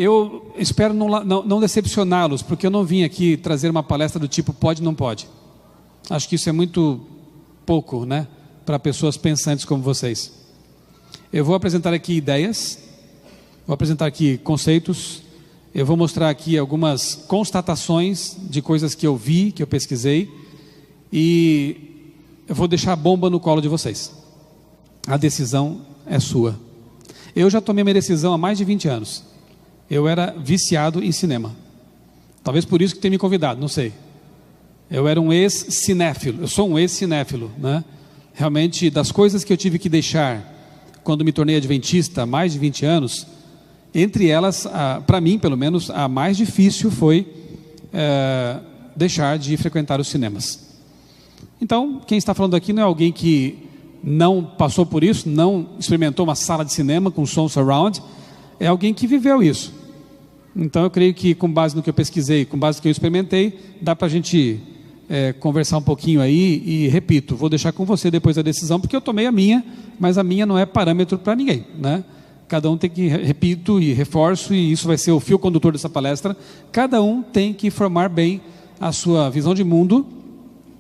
Eu espero não decepcioná-los, porque eu não vim aqui trazer uma palestra do tipo pode, não pode. Acho que isso é muito pouco, né, para pessoas pensantes como vocês. Eu vou apresentar aqui ideias, vou apresentar aqui conceitos, eu vou mostrar aqui algumas constatações de coisas que eu vi, que eu pesquisei, e eu vou deixar a bomba no colo de vocês. A decisão é sua. Eu já tomei minha decisão há mais de 20 anos. Eu era viciado em cinema. Talvez por isso que tenha me convidado, não sei. Eu era um ex-cinéfilo. Eu sou um ex-cinéfilo, né? Realmente, das coisas que eu tive que deixar quando me tornei adventista há mais de 20 anos, entre elas, para mim pelo menos, a mais difícil foi deixar de frequentar os cinemas. Então, quem está falando aqui não é alguém que não passou por isso, não experimentou uma sala de cinema com som surround, é alguém que viveu isso. Então eu creio que com base no que eu pesquisei, com base no que eu experimentei, dá para a gente conversar um pouquinho aí. E repito, vou deixar com você depois a decisão, porque eu tomei a minha, mas a minha não é parâmetro para ninguém, né? Cada um tem que, repito e reforço, e isso vai ser o fio condutor dessa palestra, cada um tem que formar bem a sua visão de mundo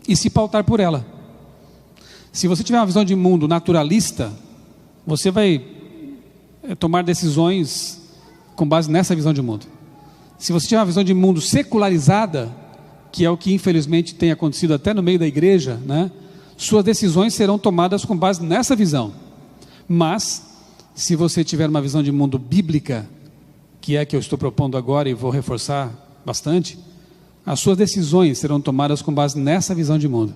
e se pautar por ela. Se você tiver uma visão de mundo naturalista, você vai tomar decisões com base nessa visão de mundo. Se você tiver uma visão de mundo secularizada, que é o que infelizmente tem acontecido até no meio da igreja, né? Suas decisões serão tomadas com base nessa visão. Mas, se você tiver uma visão de mundo bíblica, que é a que eu estou propondo agora e vou reforçar bastante, as suas decisões serão tomadas com base nessa visão de mundo.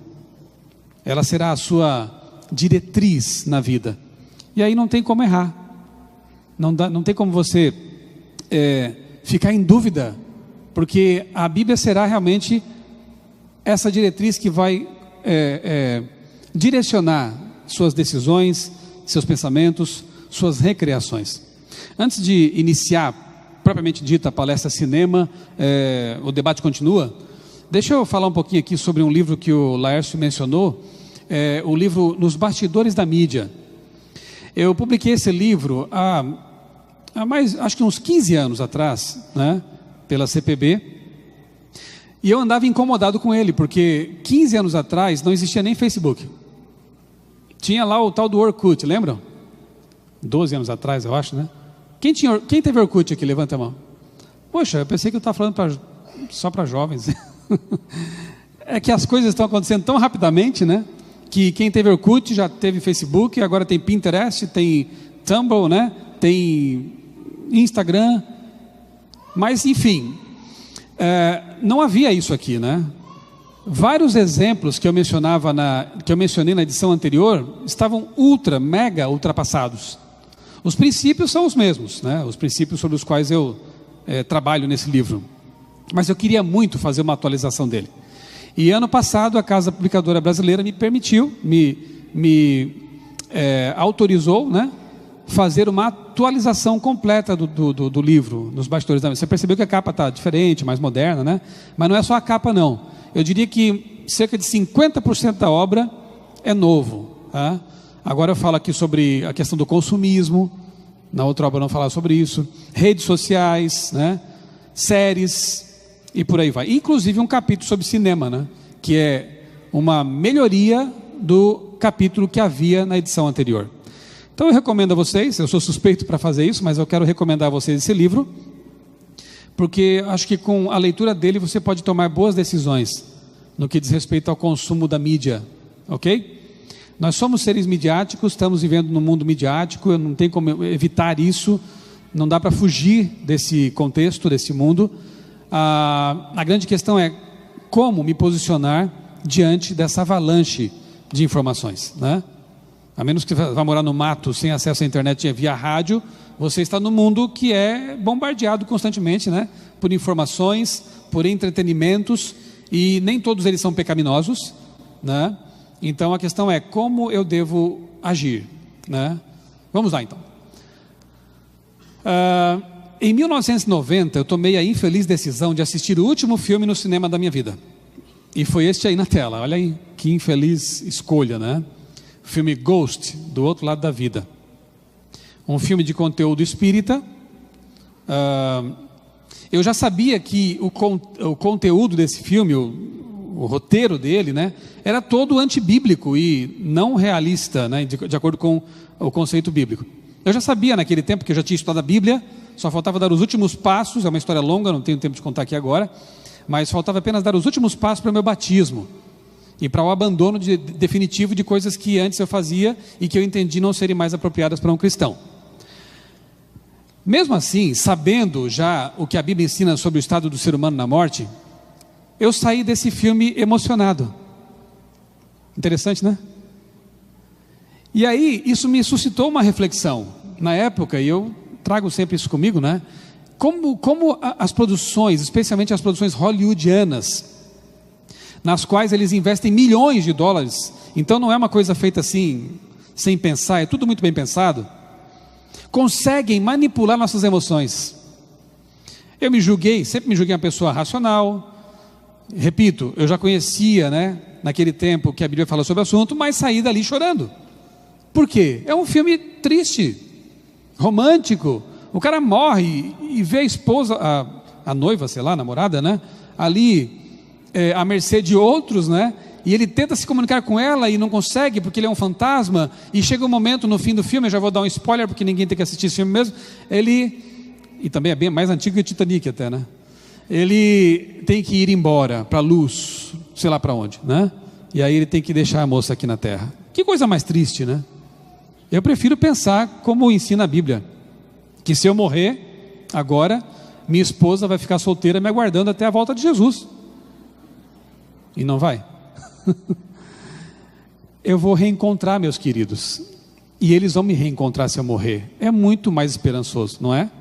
Ela será a sua diretriz na vida. E aí não tem como errar. Não tem como você ficar em dúvida, porque a Bíblia será realmente essa diretriz que vai direcionar suas decisões, seus pensamentos, suas recreações. Antes de iniciar, propriamente dita, a palestra cinema, o debate continua, deixa eu falar um pouquinho aqui sobre um livro que o Laércio mencionou, o livro Nos Bastidores da Mídia. Eu publiquei esse livro há mais, acho que uns 15 anos atrás, né, pela CPB, e eu andava incomodado com ele, porque 15 anos atrás não existia nem Facebook. Tinha lá o tal do Orkut, lembram? 12 anos atrás, eu acho, né? Quem teve Orkut aqui? Levanta a mão. Poxa, eu pensei que eu estava falando só para jovens. É que as coisas estão acontecendo tão rapidamente, né? Que quem teve Orkut já teve Facebook, agora tem Pinterest, tem Tumblr, né? Tem Instagram. Mas enfim, não havia isso aqui, né? Vários exemplos que eu mencionei na edição anterior estavam mega ultrapassados. Os princípios são os mesmos, né? Os princípios sobre os quais eu trabalho nesse livro. Mas eu queria muito fazer uma atualização dele. E ano passado a Casa Publicadora Brasileira me permitiu, me autorizou, né, fazer uma atualização completa do livro, Nos Bastidores da Mídia. Você percebeu que a capa está diferente, mais moderna, né? Mas não é só a capa não. Eu diria que cerca de 50% da obra é novo, tá? Agora eu falo aqui sobre a questão do consumismo, na outra obra eu não falo sobre isso, redes sociais, né, séries e por aí vai. Inclusive um capítulo sobre cinema, né, que é uma melhoria do capítulo que havia na edição anterior. Então eu recomendo a vocês, eu sou suspeito para fazer isso, mas eu quero recomendar a vocês esse livro, porque acho que com a leitura dele você pode tomar boas decisões no que diz respeito ao consumo da mídia, ok? Nós somos seres midiáticos, estamos vivendo num mundo midiático, não tem como evitar isso, não dá para fugir desse contexto, desse mundo. A grande questão é como me posicionar diante dessa avalanche de informações, né? A menos que vá morar no mato, sem acesso à internet via rádio, você está no mundo que é bombardeado constantemente, né, por informações, por entretenimentos, e nem todos eles são pecaminosos, né? Então a questão é como eu devo agir, né? Vamos lá então. Em 1990 eu tomei a infeliz decisão de assistir o último filme no cinema da minha vida, e foi este aí na tela. Olha aí que infeliz escolha, né? O filme Ghost, do outro lado da vida, um filme de conteúdo espírita, eu já sabia que o conteúdo desse filme, o roteiro dele, né, era todo antibíblico e não realista, né, de acordo com o conceito bíblico. Eu já sabia naquele tempo, que eu já tinha estudado a Bíblia, só faltava dar os últimos passos. É uma história longa, não tenho tempo de contar aqui agora, mas faltava apenas dar os últimos passos para o meu batismo e para o abandono definitivo de coisas que antes eu fazia e que eu entendi não serem mais apropriadas para um cristão. Mesmo assim, sabendo já o que a Bíblia ensina sobre o estado do ser humano na morte, eu saí desse filme emocionado. Interessante, né? E aí, isso me suscitou uma reflexão. Na época, e eu trago sempre isso comigo, né? Como as produções, especialmente as produções hollywoodianas, nas quais eles investem milhões de dólares, então não é uma coisa feita assim, sem pensar, é tudo muito bem pensado, conseguem manipular nossas emoções. Eu sempre me julguei uma pessoa racional. Repito, eu já conhecia, né, naquele tempo que a Bíblia fala sobre o assunto, mas saí dali chorando. Por quê? É um filme triste, romântico. O cara morre e vê a esposa, a noiva, sei lá, a namorada, né, ali à mercê de outros, né, e ele tenta se comunicar com ela e não consegue porque ele é um fantasma, e chega um momento no fim do filme, eu já vou dar um spoiler porque ninguém tem que assistir esse filme mesmo, e também é bem mais antigo que o Titanic até, né, ele tem que ir embora para a luz, sei lá para onde, né, e aí ele tem que deixar a moça aqui na terra. Que coisa mais triste, né? Eu prefiro pensar como ensina a Bíblia, que se eu morrer agora, minha esposa vai ficar solteira me aguardando até a volta de Jesus, e não vai. Eu vou reencontrar meus queridos, e eles vão me reencontrar se eu morrer. É muito mais esperançoso, não é?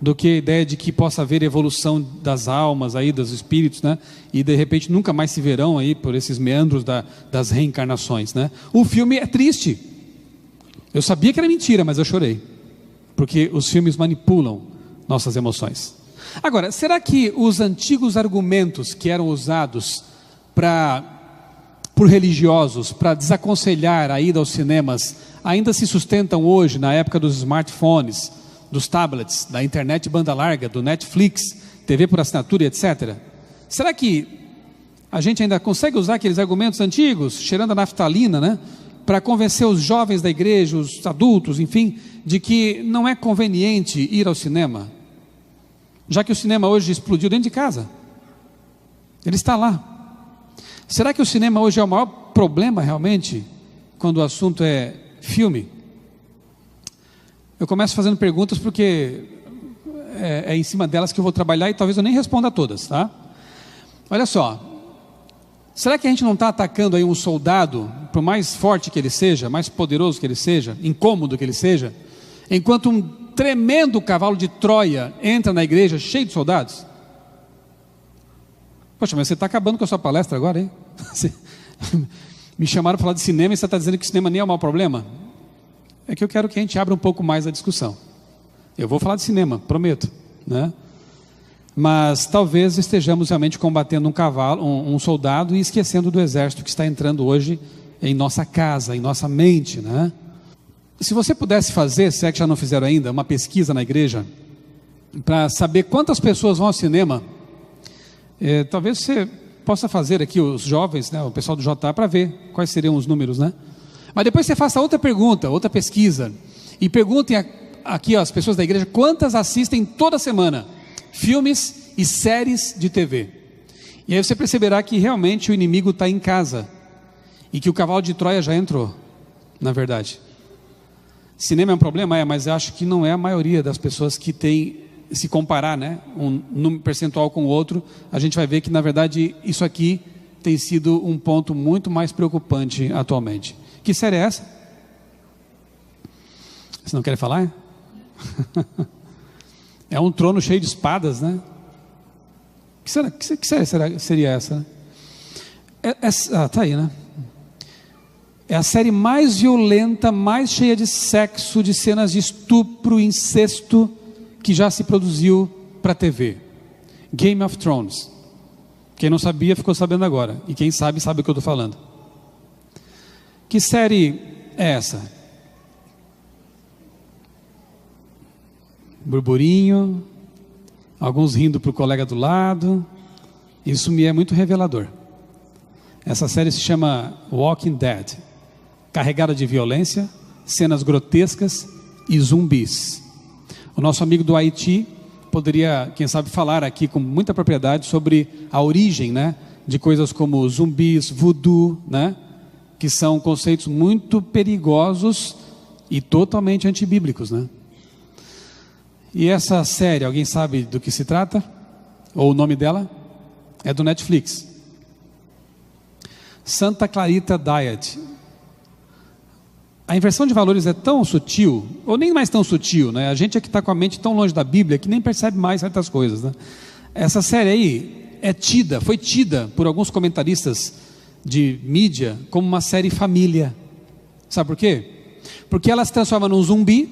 Do que a ideia de que possa haver evolução das almas aí, dos espíritos, né? E de repente nunca mais se verão aí por esses meandros das reencarnações, né? O filme é triste. Eu sabia que era mentira, mas eu chorei, porque os filmes manipulam nossas emoções. Agora, será que os antigos argumentos que eram usados por religiosos para desaconselhar a ida aos cinemas ainda se sustentam hoje, na época dos smartphones, dos tablets, da internet banda larga, do Netflix, TV por assinatura, etc. Será que a gente ainda consegue usar aqueles argumentos antigos, cheirando a naftalina, né, para convencer os jovens da igreja, os adultos, enfim, de que não é conveniente ir ao cinema, já que o cinema hoje explodiu dentro de casa? Ele está lá. Será que o cinema hoje é o maior problema realmente, quando o assunto é filme? Eu começo fazendo perguntas porque é em cima delas que eu vou trabalhar e talvez eu nem responda a todas, tá? Olha só, será que a gente não está atacando aí um soldado, por mais forte que ele seja, mais poderoso que ele seja, incômodo que ele seja, enquanto um tremendo cavalo de Troia entra na igreja cheio de soldados? Poxa, mas você está acabando com a sua palestra agora, hein? Me chamaram para falar de cinema e você está dizendo que o cinema nem é o maior problema? É que eu quero que a gente abra um pouco mais a discussão. Eu vou falar de cinema, prometo, né? Mas talvez estejamos realmente combatendo um soldado e esquecendo do exército que está entrando hoje em nossa casa, em nossa mente, né? Se você pudesse fazer, se é que já não fizeram ainda, uma pesquisa na igreja, para saber quantas pessoas vão ao cinema, talvez você possa fazer aqui, os jovens, né, o pessoal do JA, para ver quais seriam os números, né? Mas depois você faça outra pergunta, outra pesquisa, e perguntem aqui as pessoas da igreja quantas assistem toda semana filmes e séries de TV. E aí você perceberá que realmente o inimigo está em casa, e que o cavalo de Troia já entrou, na verdade. Cinema é um problema, mas eu acho que não é a maioria das pessoas que tem, se comparar, né, um número percentual com o outro, a gente vai ver que na verdade isso aqui tem sido um ponto muito mais preocupante atualmente. Que série é essa? Você não quer falar? É um trono cheio de espadas, né? Que série seria essa, né? Tá aí, né? É a série mais violenta, mais cheia de sexo, de cenas de estupro, incesto, que já se produziu para a TV. Game of Thrones. Quem não sabia, ficou sabendo agora. E quem sabe, sabe o que eu estou falando. Que série é essa? Burburinho, alguns rindo para o colega do lado. Isso me é muito revelador. Essa série se chama Walking Dead, carregada de violência, cenas grotescas e zumbis. O nosso amigo do Haiti poderia, quem sabe, falar aqui com muita propriedade sobre a origem, né, de coisas como zumbis, voodoo, né, que são conceitos muito perigosos e totalmente antibíblicos, né? E essa série, alguém sabe do que se trata? Ou o nome dela? É do Netflix. Santa Clarita Diet. A inversão de valores é tão sutil, ou nem mais tão sutil, né? A gente é que está com a mente tão longe da Bíblia que nem percebe mais certas coisas, né? Essa série aí foi tida por alguns comentaristas de mídia como uma série família. Sabe por quê? Porque ela se transforma num zumbi,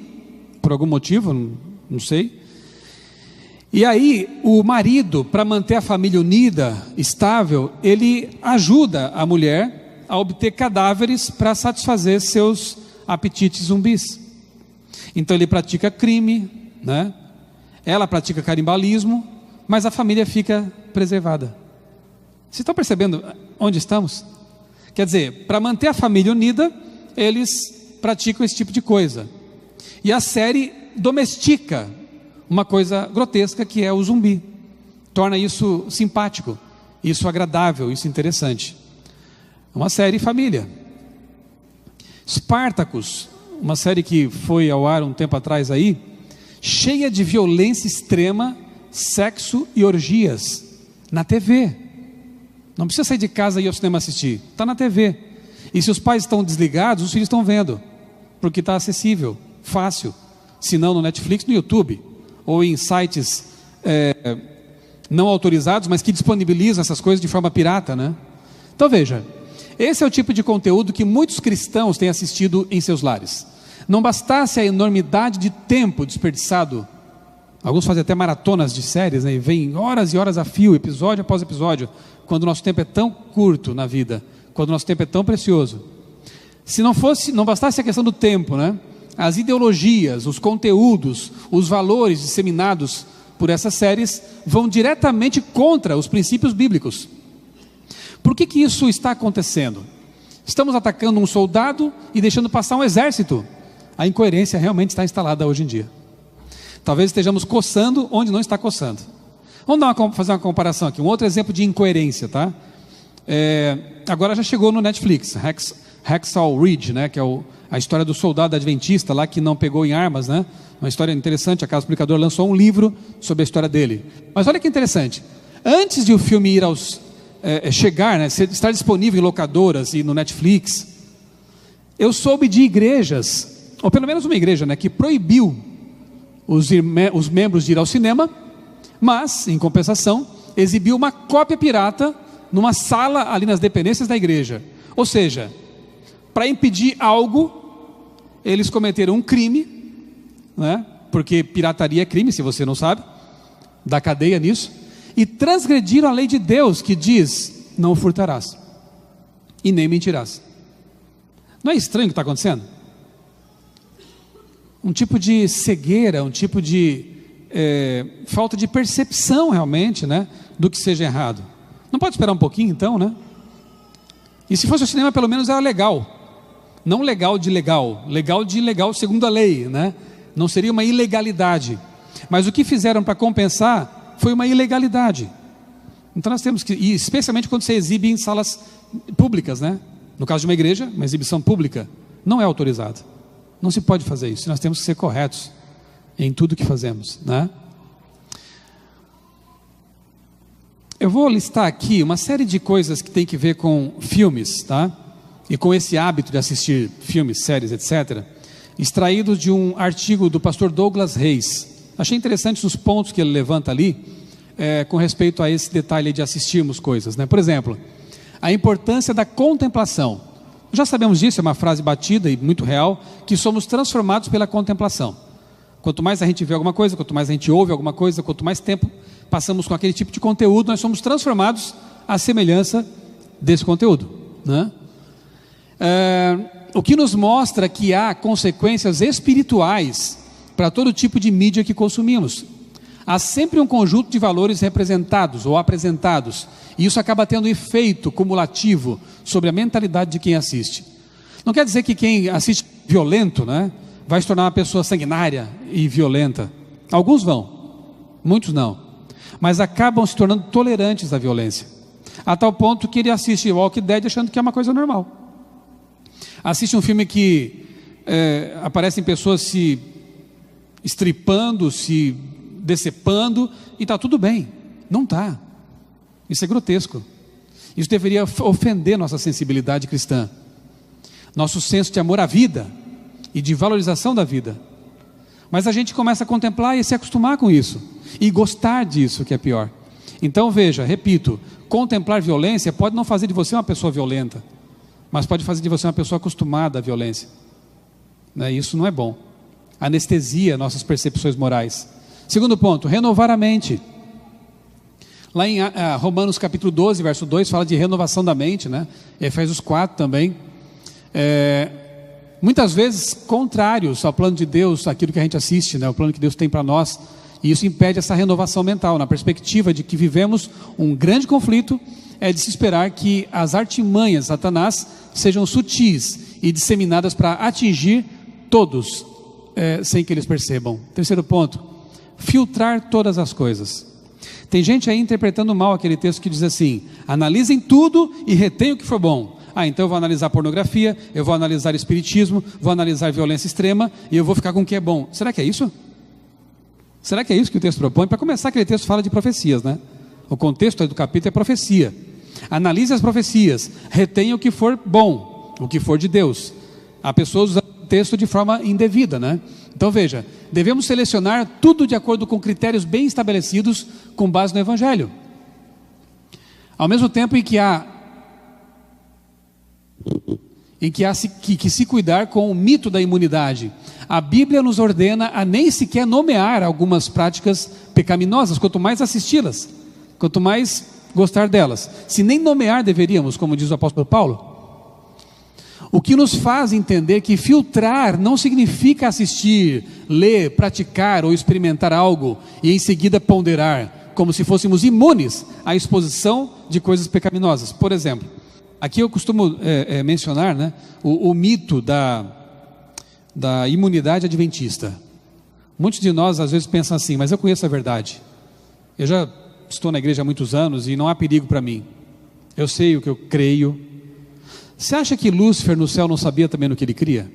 por algum motivo, não sei. E aí o marido, para manter a família unida, estável, ele ajuda a mulher a obter cadáveres para satisfazer seus apetites zumbis. Então ele pratica crime, né? Ela pratica canibalismo, mas a família fica preservada. Vocês estão percebendo onde estamos? Quer dizer, para manter a família unida, eles praticam esse tipo de coisa. E a série domestica uma coisa grotesca que é o zumbi. Torna isso simpático, isso agradável, isso interessante. Uma série família. Spartacus, uma série que foi ao ar um tempo atrás aí, cheia de violência extrema, sexo e orgias, na TV. Não precisa sair de casa e ir ao cinema assistir, está na TV. E se os pais estão desligados, os filhos estão vendo, porque está acessível, fácil. Se não no Netflix, no YouTube, ou em sites não autorizados, mas que disponibilizam essas coisas de forma pirata, né? Então veja, esse é o tipo de conteúdo que muitos cristãos têm assistido em seus lares. Não bastasse a enormidade de tempo desperdiçado, alguns fazem até maratonas de séries, né, e vêm horas e horas a fio, episódio após episódio, quando o nosso tempo é tão curto na vida, quando o nosso tempo é tão precioso. Se não bastasse a questão do tempo, né, as ideologias, os conteúdos, os valores disseminados por essas séries vão diretamente contra os princípios bíblicos. Por que isso está acontecendo? Estamos atacando um soldado e deixando passar um exército. A incoerência realmente está instalada hoje em dia. Talvez estejamos coçando onde não está coçando. Vamos fazer uma comparação aqui, um outro exemplo de incoerência, tá? Agora já chegou no Netflix, Hacksaw Ridge, né, que é a história do soldado adventista lá que não pegou em armas, né? Uma história interessante. A Casa Publicadora lançou um livro sobre a história dele. Mas olha que interessante, antes de o filme ir chegar, né, estar disponível em locadoras e no Netflix, eu soube de igrejas, ou pelo menos uma igreja, né, que proibiu os membros de ir ao cinema, mas em compensação exibiu uma cópia pirata numa sala ali nas dependências da igreja. Ou seja, para impedir algo, eles cometeram um crime, né? Porque pirataria é crime, se você não sabe, dá cadeia nisso, e transgrediram a lei de Deus que diz: não furtarás e nem mentirás. Não é estranho o que está acontecendo? Um tipo de cegueira, um tipo de falta de percepção realmente, né, do que seja errado. Não pode esperar um pouquinho então, né? E se fosse o cinema, pelo menos era legal. Não legal de legal, legal de legal segundo a lei, né? Não seria uma ilegalidade. Mas o que fizeram para compensar foi uma ilegalidade. Então nós temos que, e especialmente quando você exibe em salas públicas, né? No caso de uma igreja, uma exibição pública não é autorizada. Não se pode fazer isso. Nós temos que ser corretos em tudo que fazemos, né? Eu vou listar aqui uma série de coisas que tem que ver com filmes, tá? E com esse hábito de assistir filmes, séries, etc., extraídos de um artigo do pastor Douglas Reis. Achei interessantes os pontos que ele levanta ali, com respeito a esse detalhe de assistirmos coisas, né? Por exemplo, a importância da contemplação. Já sabemos disso, é uma frase batida e muito real, que somos transformados pela contemplação. Quanto mais a gente vê alguma coisa, quanto mais a gente ouve alguma coisa, quanto mais tempo passamos com aquele tipo de conteúdo, nós somos transformados à semelhança desse conteúdo, né? O que nos mostra que há consequências espirituais para todo tipo de mídia que consumimos. há sempre um conjunto de valores representados ou apresentados, e isso acaba tendo efeito cumulativo sobre a mentalidade de quem assiste. Não quer dizer que quem assiste violento, né, vai se tornar uma pessoa sanguinária e violenta. Alguns vão, muitos não, mas acabam se tornando tolerantes à violência, a tal ponto que ele assiste Walking Dead achando que é uma coisa normal. Assiste um filme que aparecem pessoas se estripando, se decepando, e está tudo bem. Não está. Isso é grotesco. Isso deveria ofender nossa sensibilidade cristã, nosso senso de amor à vida e de valorização da vida. Mas a gente começa a contemplar e se acostumar com isso, e gostar disso, que é pior. Então veja, repito, contemplar violência pode não fazer de você uma pessoa violenta, mas pode fazer de você uma pessoa acostumada à violência, né? Isso não é bom. Anestesia nossas percepções morais. Segundo ponto, renovar a mente. Lá em Romanos capítulo 12, verso 2, fala de renovação da mente, né? Efésios 4 também. Muitas vezes contrários ao plano de Deus, aquilo que a gente assiste, né? O plano que Deus tem para nós, e isso impede essa renovação mental, na perspectiva de que vivemos um grande conflito. É de se esperar que as artimanhas de Satanás sejam sutis e disseminadas para atingir todos, sem que eles percebam. Terceiro ponto, filtrar todas as coisas. Tem gente aí interpretando mal aquele texto que diz assim: analisem tudo e retenham o que for bom. Então eu vou analisar pornografia, eu vou analisar espiritismo, vou analisar violência extrema, e eu vou ficar com o que é bom. Será que é isso? Será que é isso que o texto propõe? Para começar, aquele texto fala de profecias, né? O contexto do capítulo é profecia. Analise as profecias, retenha o que for bom, o que for de Deus. Há pessoas usando o texto de forma indevida, né? Então veja, devemos selecionar tudo de acordo com critérios bem estabelecidos, com base no Evangelho. Ao mesmo tempo em que se cuidar com o mito da imunidade, a Bíblia nos ordena a nem sequer nomear algumas práticas pecaminosas, quanto mais assisti-las, quanto mais gostar delas. Se nem nomear deveríamos, como diz o apóstolo Paulo. O que nos faz entender que filtrar não significa assistir, ler, praticar ou experimentar algo e em seguida ponderar, como se fôssemos imunes à exposição de coisas pecaminosas. Por exemplo, aqui eu costumo mencionar, né, o mito da imunidade adventista. Muitos de nós às vezes pensam assim: mas eu conheço a verdade, eu já estou na igreja há muitos anos e não há perigo para mim, eu sei o que eu creio. Você acha que Lúcifer no céu não sabia também no que ele cria?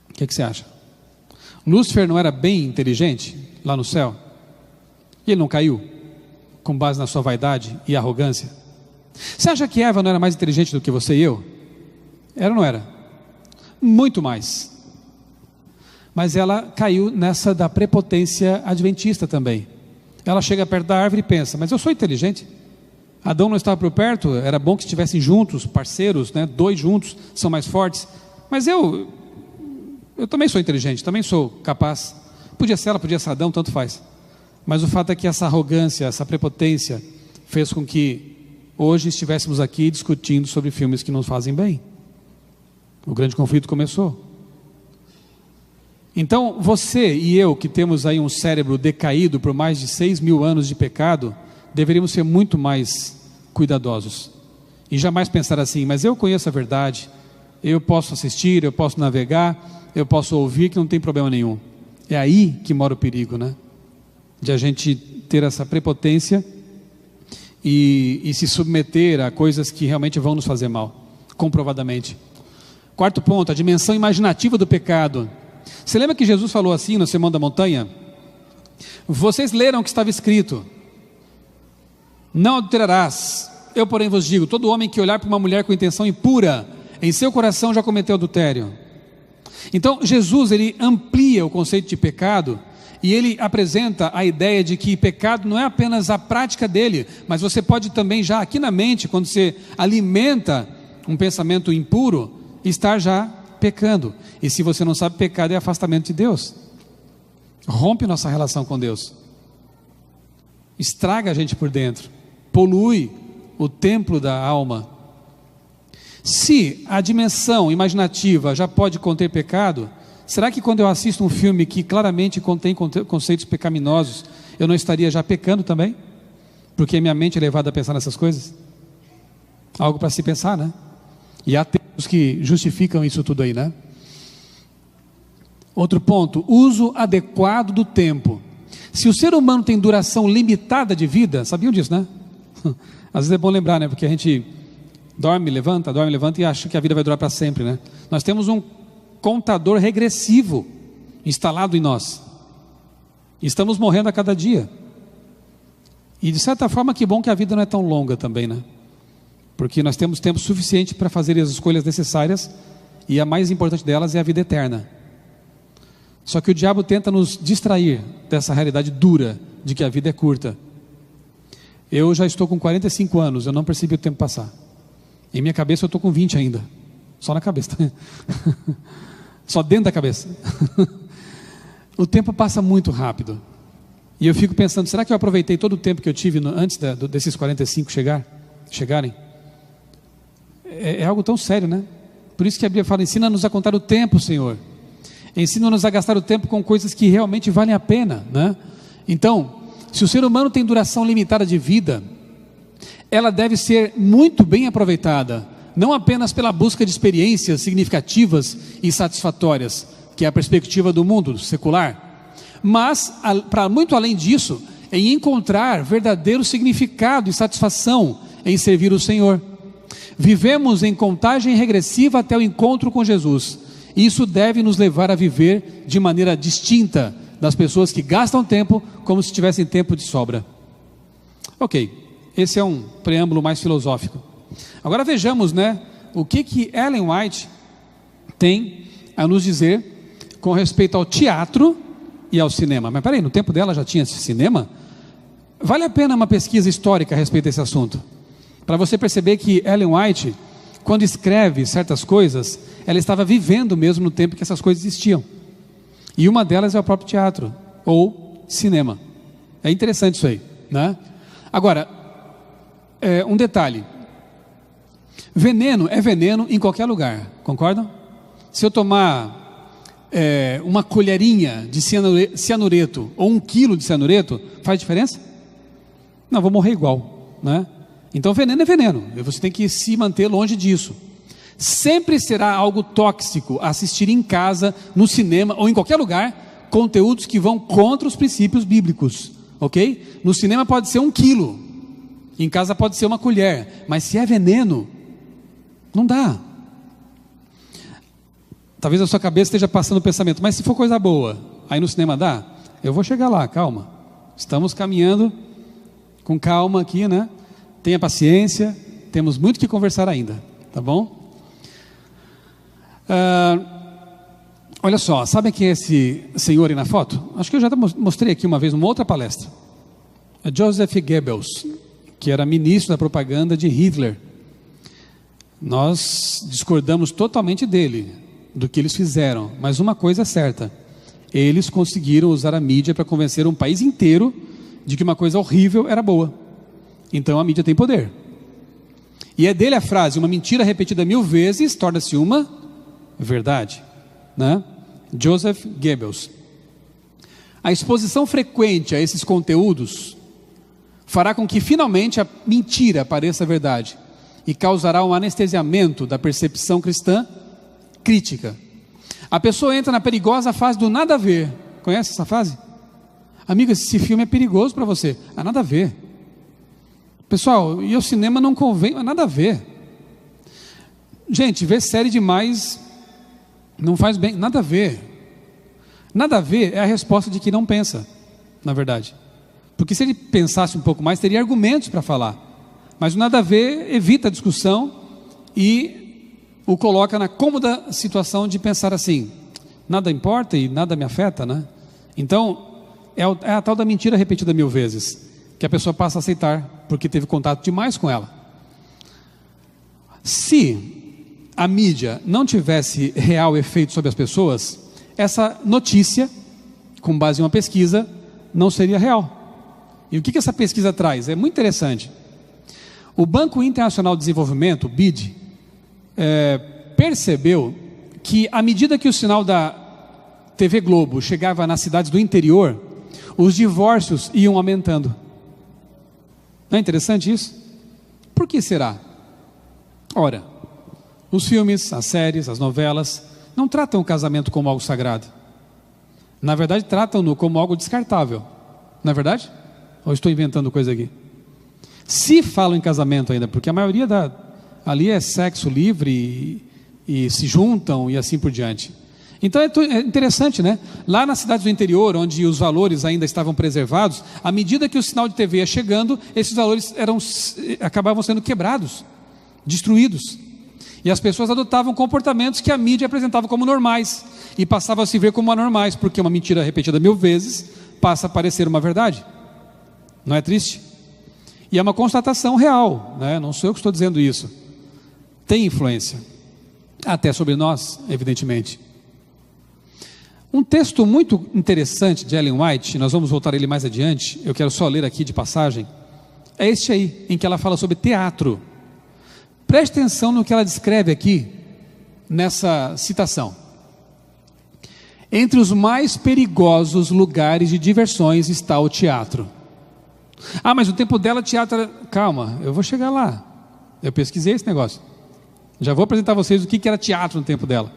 O que você acha? Lúcifer não era bem inteligente lá no céu? E ele não caiu com base na sua vaidade e arrogância? Você acha que Eva não era mais inteligente do que você e eu? Era ou não era? Muito mais. Mas ela caiu nessa da prepotência adventista também. Ela chega perto da árvore e pensa: mas eu sou inteligente. Adão não estava por perto, era bom que estivessem juntos, parceiros, né? Dois juntos são mais fortes. Mas eu também sou inteligente, também sou capaz. Podia ser ela, podia ser Adão, tanto faz. Mas o fato é que essa arrogância, essa prepotência fez com que hoje estivéssemos aqui discutindo sobre filmes que nos fazem bem. O grande conflito começou. Então você e eu, que temos aí um cérebro decaído por mais de 6.000 anos de pecado, deveríamos ser muito mais cuidadosos e jamais pensar assim: mas eu conheço a verdade, eu posso assistir, eu posso navegar, eu posso ouvir, que não tem problema nenhum. É aí que mora o perigo, né? De a gente ter essa prepotência e se submeter a coisas que realmente vão nos fazer mal, comprovadamente. Quarto ponto, a dimensão imaginativa do pecado. Você lembra que Jesus falou assim no Sermão da Montanha? Vocês leram o que estava escrito: não adulterarás. Eu, porém, vos digo: todo homem que olhar para uma mulher com intenção impura, em seu coração já cometeu adultério. Então Jesus, ele amplia o conceito de pecado, e ele apresenta a ideia de que pecado não é apenas a prática dele, mas você pode também já aqui na mente, quando você alimenta um pensamento impuro, estar já pecando. E se você não sabe, pecado é afastamento de Deus, rompe nossa relação com Deus, estraga a gente por dentro, polui o templo da alma. Se a dimensão imaginativa já pode conter pecado, será que quando eu assisto um filme que claramente contém conceitos pecaminosos, eu não estaria já pecando também? Porque minha mente é levada a pensar nessas coisas? Algo para se pensar, né? E há textos que justificam isso tudo aí, né? Outro ponto, uso adequado do tempo. Se o ser humano tem duração limitada de vida, sabiam disso, né? Às vezes é bom lembrar, né? Porque a gente dorme, levanta e acha que a vida vai durar para sempre, né? Nós temos um contador regressivo instalado em nós. Estamos morrendo a cada dia. E de certa forma, que bom que a vida não é tão longa também, né? Porque nós temos tempo suficiente para fazer as escolhas necessárias, e a mais importante delas é a vida eterna. Só que o diabo tenta nos distrair dessa realidade dura de que a vida é curta. Eu já estou com 45 anos, eu não percebi o tempo passar. Em minha cabeça eu estou com 20 ainda. Só na cabeça. Só dentro da cabeça. O tempo passa muito rápido. E eu fico pensando, será que eu aproveitei todo o tempo que eu tive antes desses 45 chegarem? É algo tão sério, né? Por isso que a Bíblia fala, ensina-nos a contar o tempo, Senhor. Ensina-nos a gastar o tempo com coisas que realmente valem a pena, né? Então, se o ser humano tem duração limitada de vida, ela deve ser muito bem aproveitada, não apenas pela busca de experiências significativas e satisfatórias, que é a perspectiva do mundo secular, mas, para muito além disso, em encontrar verdadeiro significado e satisfação em servir o Senhor. Vivemos em contagem regressiva até o encontro com Jesus. Isso deve nos levar a viver de maneira distinta das pessoas que gastam tempo como se tivessem tempo de sobra. Ok, esse é um preâmbulo mais filosófico. Agora vejamos, né, o que Ellen White tem a nos dizer com respeito ao teatro e ao cinema. Mas peraí, no tempo dela já tinha cinema? Vale a pena uma pesquisa histórica a respeito desse assunto, para você perceber que Ellen White, quando escreve certas coisas, ela estava vivendo mesmo no tempo que essas coisas existiam. E uma delas é o próprio teatro, ou cinema. É interessante isso aí, né? Agora, um detalhe. Veneno é veneno em qualquer lugar, concordam? Se eu tomar uma colherinha de cianureto, ou 1 quilo de cianureto, faz diferença? Não, vou morrer igual, né? Então veneno é veneno, e você tem que se manter longe disso. Sempre será algo tóxico assistir em casa, no cinema ou em qualquer lugar, conteúdos que vão contra os princípios bíblicos, ok? No cinema pode ser 1 quilo, em casa pode ser 1 colher, mas se é veneno, não dá. Talvez a sua cabeça esteja passando o pensamento, mas se for coisa boa, aí no cinema dá? Eu vou chegar lá, calma. Estamos caminhando com calma aqui, né? Tenha paciência, temos muito que conversar ainda, tá bom? Olha só, sabe quem é esse senhor aí na foto? Acho que eu já mostrei aqui uma vez, numa outra palestra. É Joseph Goebbels, que era ministro da propaganda de Hitler. Nós discordamos totalmente dele, do que eles fizeram, mas uma coisa é certa: eles conseguiram usar a mídia para convencer um país inteiro de que uma coisa horrível era boa. Então a mídia tem poder. E é dele a frase: uma mentira repetida 1000 vezes torna-se uma verdade, né? Joseph Goebbels. A exposição frequente a esses conteúdos fará com que finalmente a mentira pareça verdade e causará um anestesiamento da percepção cristã crítica. A pessoa entra na perigosa fase do nada a ver. Conhece essa fase? Amigo, esse filme é perigoso para você. Ah, nada a ver. Pessoal, e o cinema não convém, mas nada a ver. Gente, ver série demais não faz bem, nada a ver. Nada a ver é a resposta de quem não pensa, na verdade. Porque se ele pensasse um pouco mais, teria argumentos para falar. Mas o nada a ver evita a discussão e o coloca na cômoda situação de pensar assim: nada importa e nada me afeta, né? Então, é a tal da mentira repetida 1000 vezes, que a pessoa passa a aceitar, porque teve contato demais com ela. Se a mídia não tivesse real efeito sobre as pessoas, essa notícia, com base em uma pesquisa, não seria real. E o que essa pesquisa traz? É muito interessante. O Banco Internacional de Desenvolvimento, o BID, percebeu que à medida que o sinal da TV Globo chegava nas cidades do interior, os divórcios iam aumentando. Não é interessante isso? Por que será? Ora, os filmes, as séries, as novelas não tratam o casamento como algo sagrado. Na verdade, tratam-no como algo descartável. Não é verdade? Ou estou inventando coisa aqui? Se falam em casamento ainda, porque a maioria ali é sexo livre e se juntam e assim por diante. Então é interessante, né? Lá nas cidades do interior, onde os valores ainda estavam preservados, à medida que o sinal de TV ia chegando, esses valores acabavam sendo quebrados, destruídos. E as pessoas adotavam comportamentos que a mídia apresentava como normais e passavam a se ver como anormais, porque uma mentira repetida 1000 vezes passa a parecer uma verdade. Não é triste? E é uma constatação real, né? Não sou eu que estou dizendo isso. Tem influência, até sobre nós, evidentemente. Um texto muito interessante de Ellen White, nós vamos voltar a ele mais adiante, eu quero só ler aqui de passagem, é este aí, em que ela fala sobre teatro. Preste atenção no que ela descreve aqui, nessa citação. Entre os mais perigosos lugares de diversões está o teatro. Ah, mas no tempo dela teatro era... Calma, eu vou chegar lá. Eu pesquisei esse negócio. Já vou apresentar a vocês o que era teatro no tempo dela.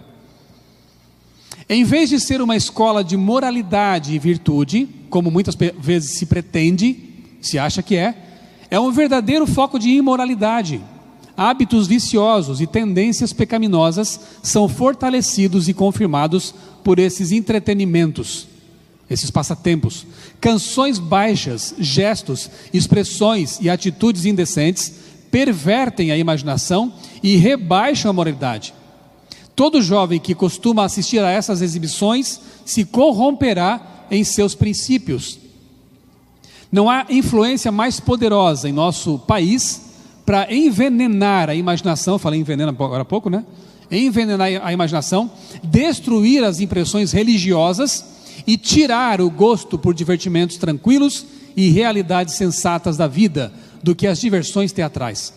Em vez de ser uma escola de moralidade e virtude, como muitas vezes se pretende, se acha que é um verdadeiro foco de imoralidade. Hábitos viciosos e tendências pecaminosas são fortalecidos e confirmados por esses entretenimentos, esses passatempos. Canções baixas, gestos, expressões e atitudes indecentes pervertem a imaginação e rebaixam a moralidade. Todo jovem que costuma assistir a essas exibições se corromperá em seus princípios. Não há influência mais poderosa em nosso país para envenenar a imaginação, falei envenena agora há pouco, né? Envenenar a imaginação, destruir as impressões religiosas e tirar o gosto por divertimentos tranquilos e realidades sensatas da vida, do que as diversões teatrais.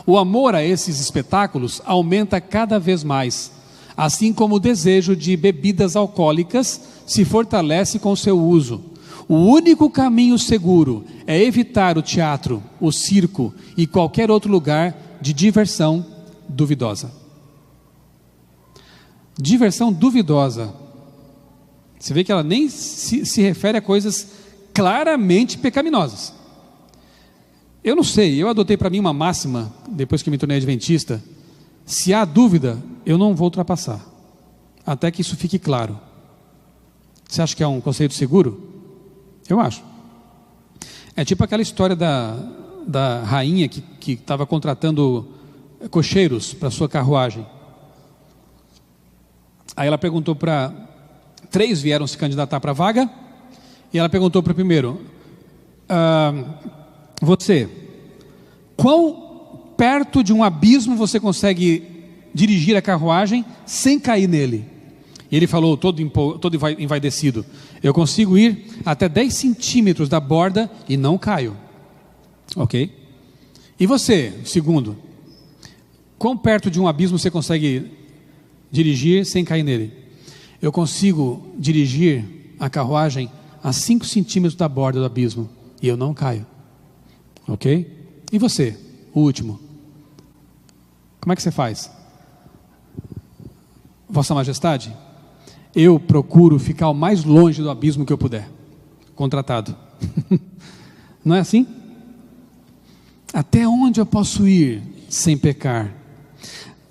O amor a esses espetáculos aumenta cada vez mais, assim como o desejo de bebidas alcoólicas se fortalece com seu uso. O único caminho seguro é evitar o teatro, o circo e qualquer outro lugar de diversão duvidosa. Diversão duvidosa. Você vê que ela nem se refere a coisas claramente pecaminosas. Eu não sei, eu adotei para mim uma máxima, depois que me tornei adventista: se há dúvida, eu não vou ultrapassar, até que isso fique claro. Você acha que é um conceito seguro? Eu acho. É tipo aquela história da rainha que estava contratando cocheiros para sua carruagem. Aí ela perguntou para... 3 vieram se candidatar para a vaga, e ela perguntou para o primeiro: você, quão perto de um abismo você consegue dirigir a carruagem sem cair nele? E ele falou, todo envaidecido: eu consigo ir até 10 centímetros da borda e não caio. Ok? E você, segundo, quão perto de um abismo você consegue dirigir sem cair nele? Eu consigo dirigir a carruagem a 5 centímetros da borda do abismo e eu não caio. Ok? E você, o último, como é que você faz? Vossa Majestade, eu procuro ficar o mais longe do abismo que eu puder. Contratado. Não é assim? Até onde eu posso ir sem pecar?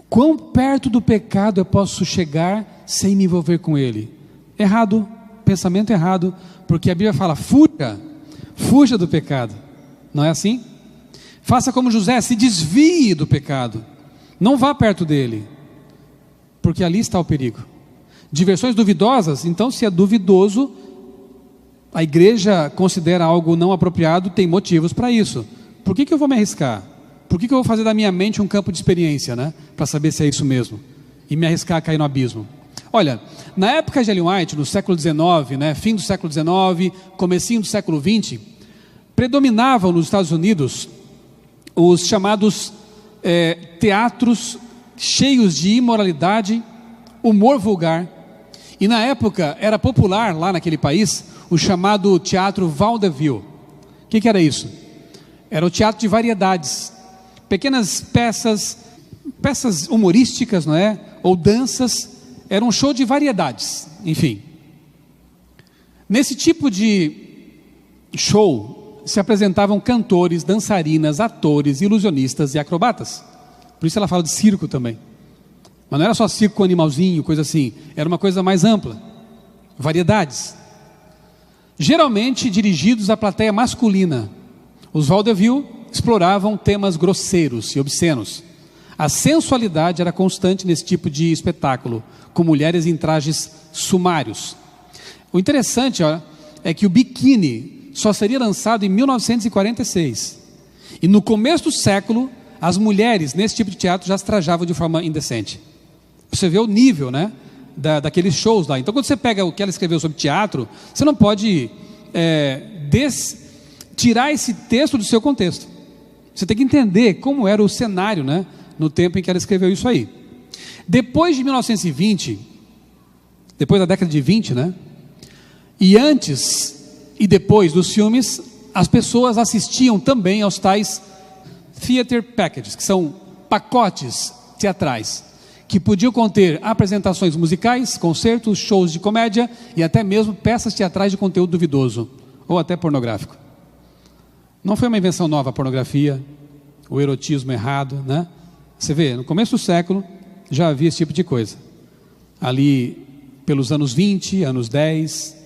Quão perto do pecado eu posso chegar sem me envolver com ele? Errado, pensamento errado, porque a Bíblia fala: fuja do pecado. Não é assim? Faça como José, se desvie do pecado, não vá perto dele, porque ali está o perigo. Diversões duvidosas, então, se é duvidoso, a igreja considera algo não apropriado, tem motivos para isso. Por que eu vou me arriscar? Por que eu vou fazer da minha mente um campo de experiência, né? Para saber se é isso mesmo, e me arriscar a cair no abismo? Olha, na época de Ellen White, no século XIX, né, fim do século XIX, comecinho do século XX, predominavam nos Estados Unidos os chamados teatros cheios de imoralidade, humor vulgar E na época era popular lá naquele país o chamado teatro vaudeville. O que era isso? Era o teatro de variedades, pequenas peças humorísticas, não é? Ou danças. Era um show de variedades, enfim. Nesse tipo de show se apresentavam cantores, dançarinas, atores, ilusionistas e acrobatas. Por isso ela fala de circo também. Mas não era só circo com animalzinho, coisa assim. Era uma coisa mais ampla. Variedades. Geralmente dirigidos à plateia masculina. Os vaudeville exploravam temas grosseiros e obscenos. A sensualidade era constante nesse tipo de espetáculo, com mulheres em trajes sumários. O interessante, ó, é que o biquíni só seria lançado em 1946. E no começo do século, as mulheres nesse tipo de teatro já se trajavam de forma indecente. Você vê o nível, né, daqueles shows lá. Então, quando você pega o que ela escreveu sobre teatro, você não pode tirar esse texto do seu contexto. Você tem que entender como era o cenário, né, no tempo em que ela escreveu isso aí. Depois de 1920, depois da década de 20, né, e antes e depois dos filmes, as pessoas assistiam também aos tais theater packages, que são pacotes teatrais, que podiam conter apresentações musicais, concertos, shows de comédia e até mesmo peças teatrais de conteúdo duvidoso, ou até pornográfico. Não foi uma invenção nova a pornografia, o erotismo errado, né? Você vê, no começo do século já havia esse tipo de coisa. Ali pelos anos 20, anos 10.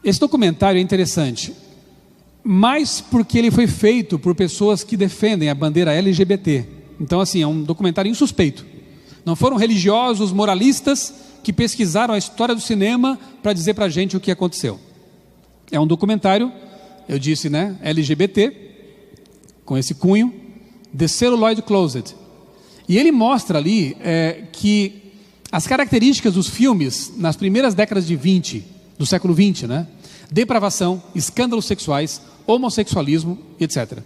Esse documentário é interessante, mas porque ele foi feito por pessoas que defendem a bandeira LGBT. Então, assim, é um documentário insuspeito. Não foram religiosos, moralistas, que pesquisaram a história do cinema para dizer para a gente o que aconteceu. É um documentário, eu disse, né, LGBT, com esse cunho, The Celluloid Closet. E ele mostra ali que as características dos filmes, nas primeiras décadas de 20, do século 20, né, depravação, escândalos sexuais, homossexualismo, etc.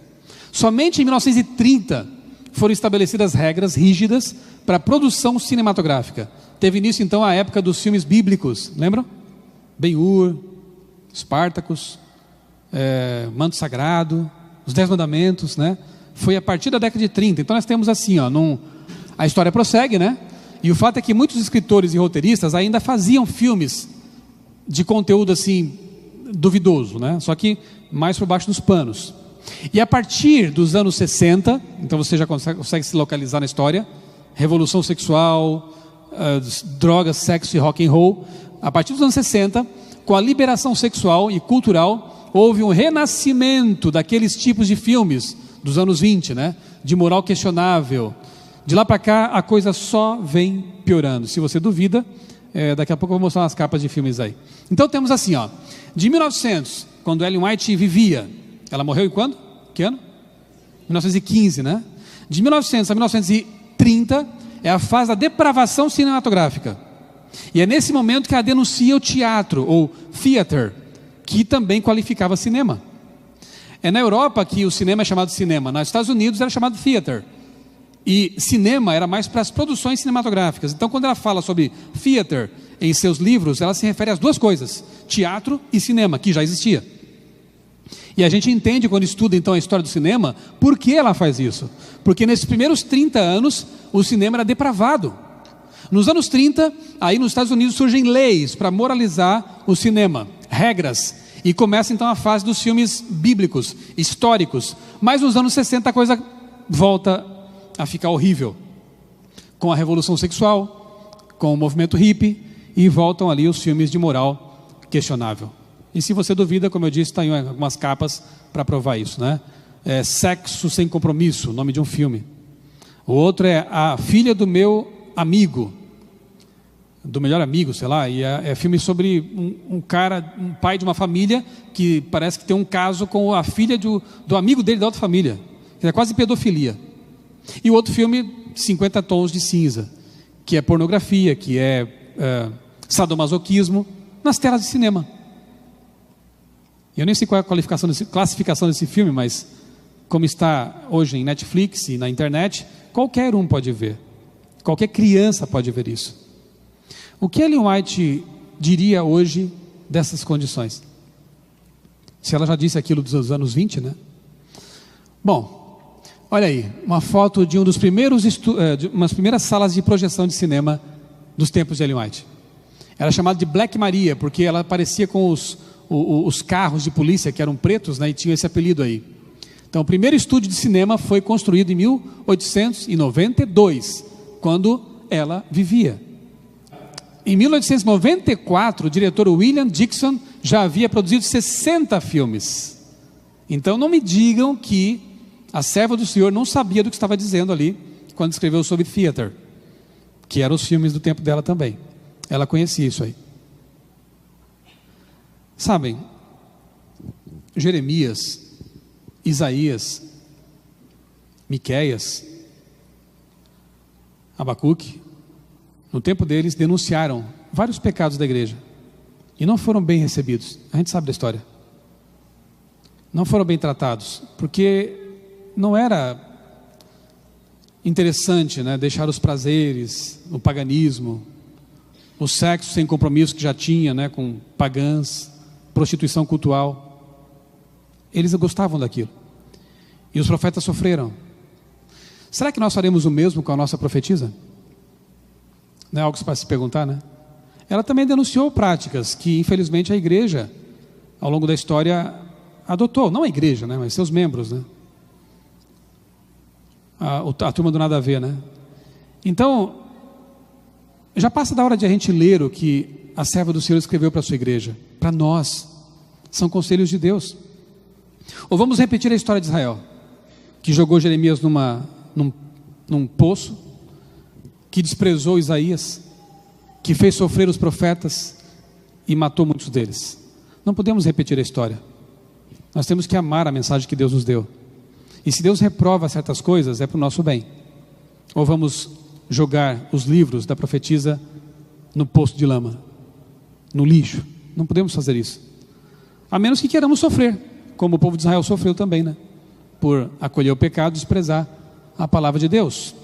Somente em 1930 foram estabelecidas regras rígidas para a produção cinematográfica. Teve início então a época dos filmes bíblicos, lembram? Ben-Hur, Spartacus, Manto Sagrado, os 10 Mandamentos, né? Foi a partir da década de 30. Então nós temos assim, ó, a história prossegue, né? E o fato é que muitos escritores e roteiristas ainda faziam filmes de conteúdo assim duvidoso, né? Só que mais por baixo dos panos. E a partir dos anos 60, então você já consegue se localizar na história, revolução sexual, drogas, sexo e rock and roll. A partir dos anos 60, com a liberação sexual e cultural, houve um renascimento daqueles tipos de filmes dos anos 20, né? De moral questionável. De lá para cá, a coisa só vem piorando. Se você duvida, daqui a pouco eu vou mostrar umas capas de filmes aí. Então temos assim, ó, de 1900, quando Ellen White vivia, ela morreu em quando? Que ano? 1915, né? De 1900 a 1930 é a fase da depravação cinematográfica. E é nesse momento que ela denuncia o teatro, ou theater, que também qualificava cinema. É na Europa que o cinema é chamado cinema. Nos Estados Unidos era chamado theater. E cinema era mais para as produções cinematográficas. Então, quando ela fala sobre theater em seus livros, ela se refere às duas coisas: teatro e cinema, que já existia. E a gente entende, quando estuda então a história do cinema, por que ela faz isso. Porque nesses primeiros 30 anos, o cinema era depravado. Nos anos 30, aí nos Estados Unidos surgem leis para moralizar o cinema, regras. E começa então a fase dos filmes bíblicos, históricos. Mas nos anos 60 a coisa volta a ficar horrível. Com a revolução sexual, com o movimento hippie, e voltam ali os filmes de moral questionável. E se você duvida, como eu disse, está em algumas capas para provar isso, né? Sexo Sem Compromisso, o nome de um filme. O outro é A Filha do Meu Amigo, do melhor amigo, sei lá. E é filme sobre um pai de uma família que parece que tem um caso com a filha do amigo dele da outra família. Que é quase pedofilia. E o outro filme, 50 Tons de Cinza, que é pornografia, que é sadomasoquismo, nas telas de cinema. Eu nem sei qual é a classificação desse filme, mas como está hoje em Netflix e na internet, qualquer um pode ver. Qualquer criança pode ver isso. O que Ellen White diria hoje dessas condições? Se ela já disse aquilo dos anos 20, né? Bom, olha aí, uma foto de de umas primeiras salas de projeção de cinema dos tempos de Ellen White. Era chamada de Black Maria, porque ela aparecia com os carros de polícia que eram pretos, né, e tinha esse apelido aí. Então, o primeiro estúdio de cinema foi construído em 1892, quando ela vivia. Em 1894, o diretor William Dixon já havia produzido 60 filmes. Então não me digam que a serva do Senhor não sabia do que estava dizendo ali, quando escreveu sobre theater, que eram os filmes do tempo dela também. Ela conhecia isso aí. Sabem, Jeremias, Isaías, Miqueias, Abacuque, no tempo deles denunciaram vários pecados da igreja e não foram bem recebidos. A gente sabe da história. Não foram bem tratados, porque não era interessante, né, deixar os prazeres, o paganismo, o sexo sem compromisso que já tinha, né, com pagãs, prostituição cultural. Eles gostavam daquilo. E os profetas sofreram. Será que nós faremos o mesmo com a nossa profetisa? Não é algo para se perguntar, né? Ela também denunciou práticas que, infelizmente, a igreja, ao longo da história, adotou. Não a igreja, né, mas seus membros, né? A turma do nada a ver, né? Então, já passa da hora de a gente ler o que a serva do Senhor escreveu para a sua igreja. Para nós, são conselhos de Deus. Ou vamos repetir a história de Israel, que jogou Jeremias num poço, que desprezou Isaías, que fez sofrer os profetas e matou muitos deles. Não podemos repetir a história. Nós temos que amar a mensagem que Deus nos deu. E se Deus reprova certas coisas, é para o nosso bem. Ou vamos jogar os livros da profetisa no poço de lama, no lixo. Não podemos fazer isso. A menos que queiramos sofrer, como o povo de Israel sofreu também, né? Por acolher o pecado e desprezar a palavra de Deus.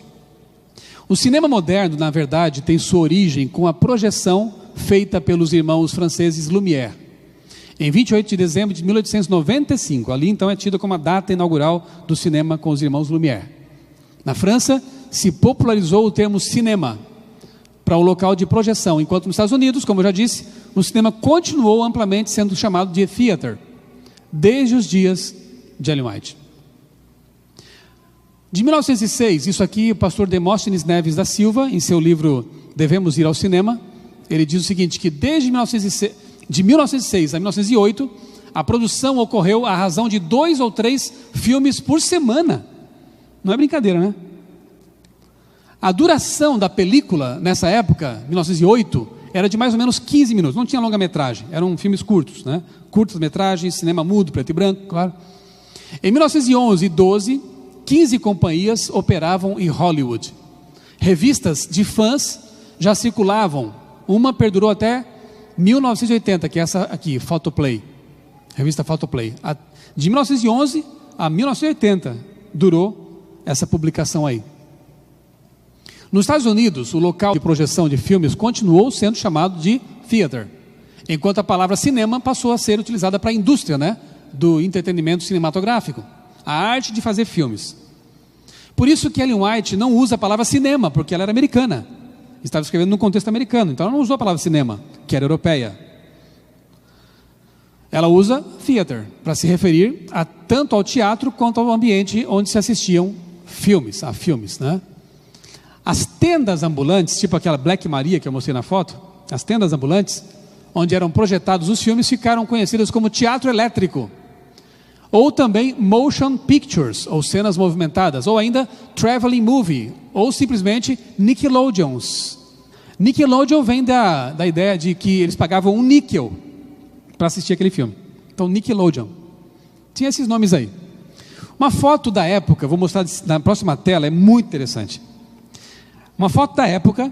O cinema moderno, na verdade, tem sua origem com a projeção feita pelos irmãos franceses Lumière, em 28 de dezembro de 1895. Ali então é tida como a data inaugural do cinema com os irmãos Lumière. Na França se popularizou o termo cinema para o local de projeção, enquanto nos Estados Unidos, como eu já disse, o cinema continuou amplamente sendo chamado de theater, desde os dias de Ellen White. De 1906, isso aqui o pastor Demóstenes Neves da Silva, em seu livro Devemos Ir ao Cinema, ele diz o seguinte, que desde de 1906 a 1908, a produção ocorreu à razão de 2 ou 3 filmes por semana. Não é brincadeira, né? A duração da película, nessa época, 1908, era de mais ou menos 15 minutos, não tinha longa-metragem, eram filmes curtos, né? Curtas-metragens, cinema mudo, preto e branco, claro. Em 1911 e 12, 15 companhias operavam em Hollywood. Revistas de fãs já circulavam. Uma perdurou até 1980, que é essa aqui, Photoplay. Revista Photoplay. De 1911 a 1980 durou essa publicação aí. Nos Estados Unidos, o local de projeção de filmes continuou sendo chamado de theater, enquanto a palavra cinema passou a ser utilizada para a indústria, né, do entretenimento cinematográfico, a arte de fazer filmes. Por isso que Ellen White não usa a palavra cinema, porque ela era americana, estava escrevendo num contexto americano, então ela não usou a palavra cinema, que era europeia. Ela usa theater, para se referir tanto ao teatro quanto ao ambiente onde se assistiam a filmes, né? As tendas ambulantes, tipo aquela Black Maria que eu mostrei na foto, as tendas ambulantes, onde eram projetados os filmes, ficaram conhecidas como teatro elétrico, ou também motion pictures, ou cenas movimentadas, ou ainda traveling movie, ou simplesmente Nickelodeons. Nickelodeon vem da ideia de que eles pagavam um níquel para assistir aquele filme. Então Nickelodeon tinha esses nomes aí. Uma foto da época, vou mostrar na próxima tela, é muito interessante. Uma foto da época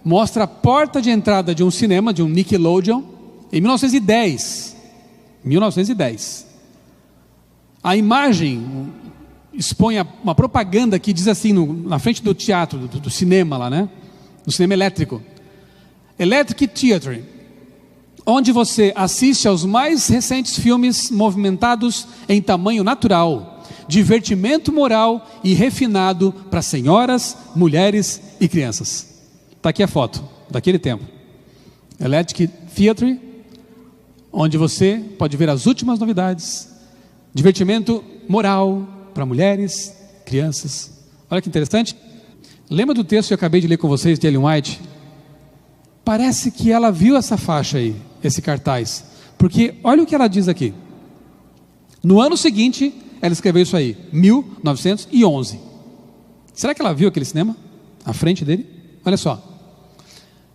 mostra a porta de entrada de um cinema, de um Nickelodeon, em 1910. A imagem expõe uma propaganda que diz assim, na frente do teatro, do cinema lá, né? Do cinema elétrico. Electric Theatre, onde você assiste aos mais recentes filmes movimentados em tamanho natural, divertimento moral e refinado para senhoras, mulheres e crianças. Está aqui a foto daquele tempo. Electric Theatre, onde você pode ver as últimas novidades, divertimento moral para mulheres, crianças. Olha que interessante. Lembra do texto que eu acabei de ler com vocês de Ellen White? Parece que ela viu essa faixa aí, esse cartaz, porque olha o que ela diz aqui. No ano seguinte, ela escreveu isso aí, 1911. Será que ela viu aquele cinema à frente dele? Olha só.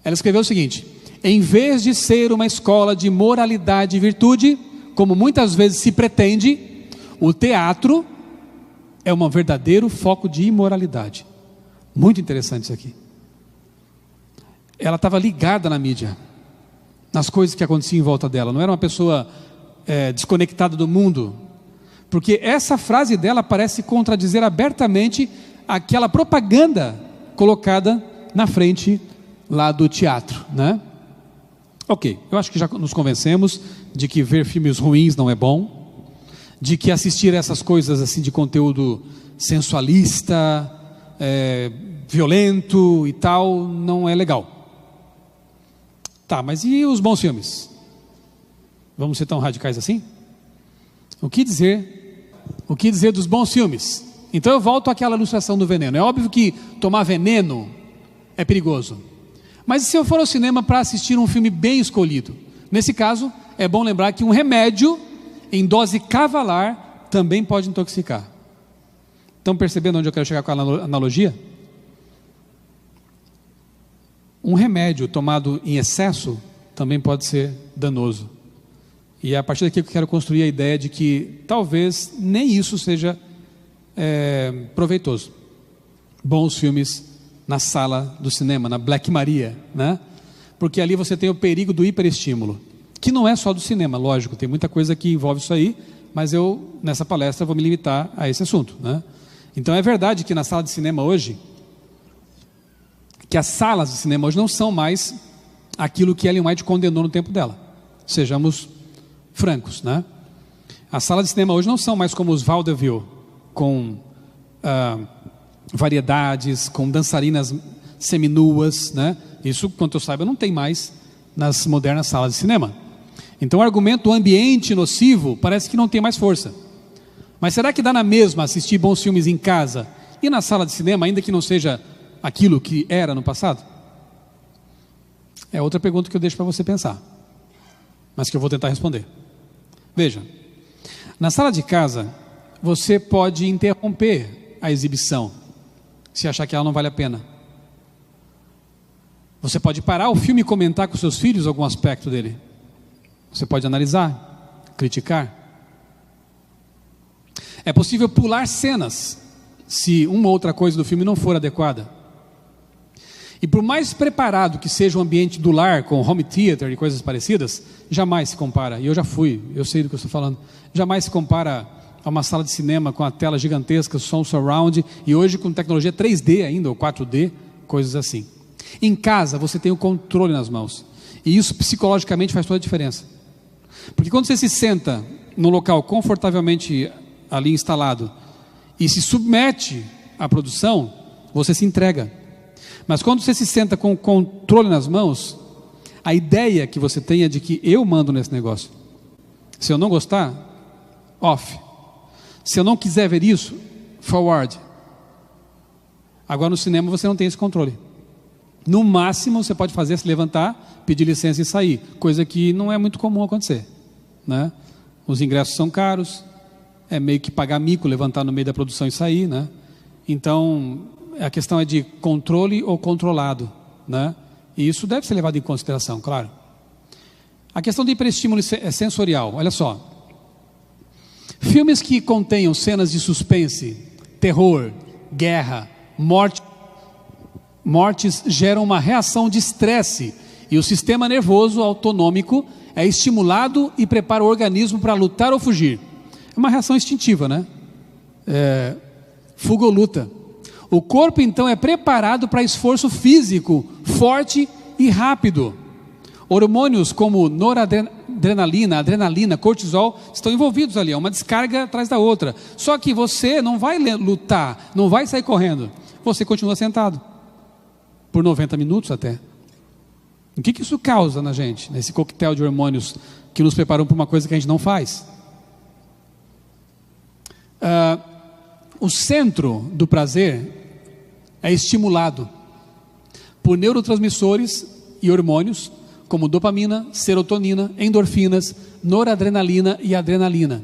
Ela escreveu o seguinte: em vez de ser uma escola de moralidade e virtude, como muitas vezes se pretende, o teatro é um verdadeiro foco de imoralidade. Muito interessante isso aqui. Ela estava ligada na mídia, nas coisas que aconteciam em volta dela. Não era uma pessoa desconectada do mundo, porque essa frase dela parece contradizer abertamente aquela propaganda colocada na frente lá do teatro, né? Ok, eu acho que já nos convencemos de que ver filmes ruins não é bom, de que assistir essas coisas assim de conteúdo sensualista, violento e tal, não é legal. Tá, mas e os bons filmes? Vamos ser tão radicais assim? O que dizer dos bons filmes? Então eu volto àquela ilustração do veneno. É óbvio que tomar veneno é perigoso. Mas e se eu for ao cinema para assistir um filme bem escolhido? Nesse caso, é bom lembrar que um remédio em dose cavalar também pode intoxicar. Estão percebendo onde eu quero chegar com a analogia? Um remédio tomado em excesso também pode ser danoso. E é a partir daqui que eu quero construir a ideia de que talvez nem isso seja proveitoso. Bons filmes na sala do cinema, na Black Maria, né? Porque ali você tem o perigo do hiperestímulo, que não é só do cinema, lógico, tem muita coisa que envolve isso aí, mas eu, nessa palestra, vou me limitar a esse assunto, né? Então é verdade que na sala de cinema hoje, que as salas de cinema hoje não são mais aquilo que Ellen White condenou no tempo dela, sejamos francos, né? As salas de cinema hoje não são mais como os vaudeville, com variedades, com dançarinas seminuas, né? Isso, quanto eu saiba, não tem mais nas modernas salas de cinema. Então o argumento do ambiente nocivo parece que não tem mais força. Mas será que dá na mesma assistir bons filmes em casa e na sala de cinema, ainda que não seja aquilo que era no passado? É outra pergunta que eu deixo para você pensar, mas que eu vou tentar responder. Veja, na sala de casa, você pode interromper a exibição, se achar que ela não vale a pena. Você pode parar o filme e comentar com seus filhos algum aspecto dele. Você pode analisar, criticar. É possível pular cenas, se uma ou outra coisa do filme não for adequada. E por mais preparado que seja o ambiente do lar, com home theater e coisas parecidas, jamais se compara, e eu já fui, eu sei do que eu estou falando, jamais se compara a uma sala de cinema com a tela gigantesca, som surround, e hoje com tecnologia 3D ainda, ou 4D, coisas assim. Em casa você tem o controle nas mãos, e isso psicologicamente faz toda a diferença. Porque quando você se senta num local confortavelmente ali instalado, e se submete à produção, você se entrega. Mas quando você se senta com o controle nas mãos, a ideia que você tem é de que eu mando nesse negócio. Se eu não gostar, off. Se eu não quiser ver isso, forward. Agora no cinema você não tem esse controle. No máximo você pode fazer é se levantar, pedir licença e sair, coisa que não é muito comum acontecer, né? Os ingressos são caros, é meio que pagar mico, levantar no meio da produção e sair, né? Então a questão é de controle ou controlado, né? E isso deve ser levado em consideração, claro. A questão do hiperestímulo é sensorial, olha só. Filmes que contenham cenas de suspense, terror, guerra, mortes geram uma reação de estresse e o sistema nervoso autonômico é estimulado e prepara o organismo para lutar ou fugir. É uma reação instintiva, né? Fuga ou luta. O corpo então é preparado para esforço físico forte e rápido. Hormônios como noradrenalina, adrenalina, cortisol estão envolvidos ali, é uma descarga atrás da outra. Só que você não vai lutar, não vai sair correndo, você continua sentado, por 90 minutos até. O que isso causa na gente, nesse coquetel de hormônios que nos preparam para uma coisa que a gente não faz? O centro do prazer é estimulado por neurotransmissores e hormônios como dopamina, serotonina, endorfinas, noradrenalina e adrenalina.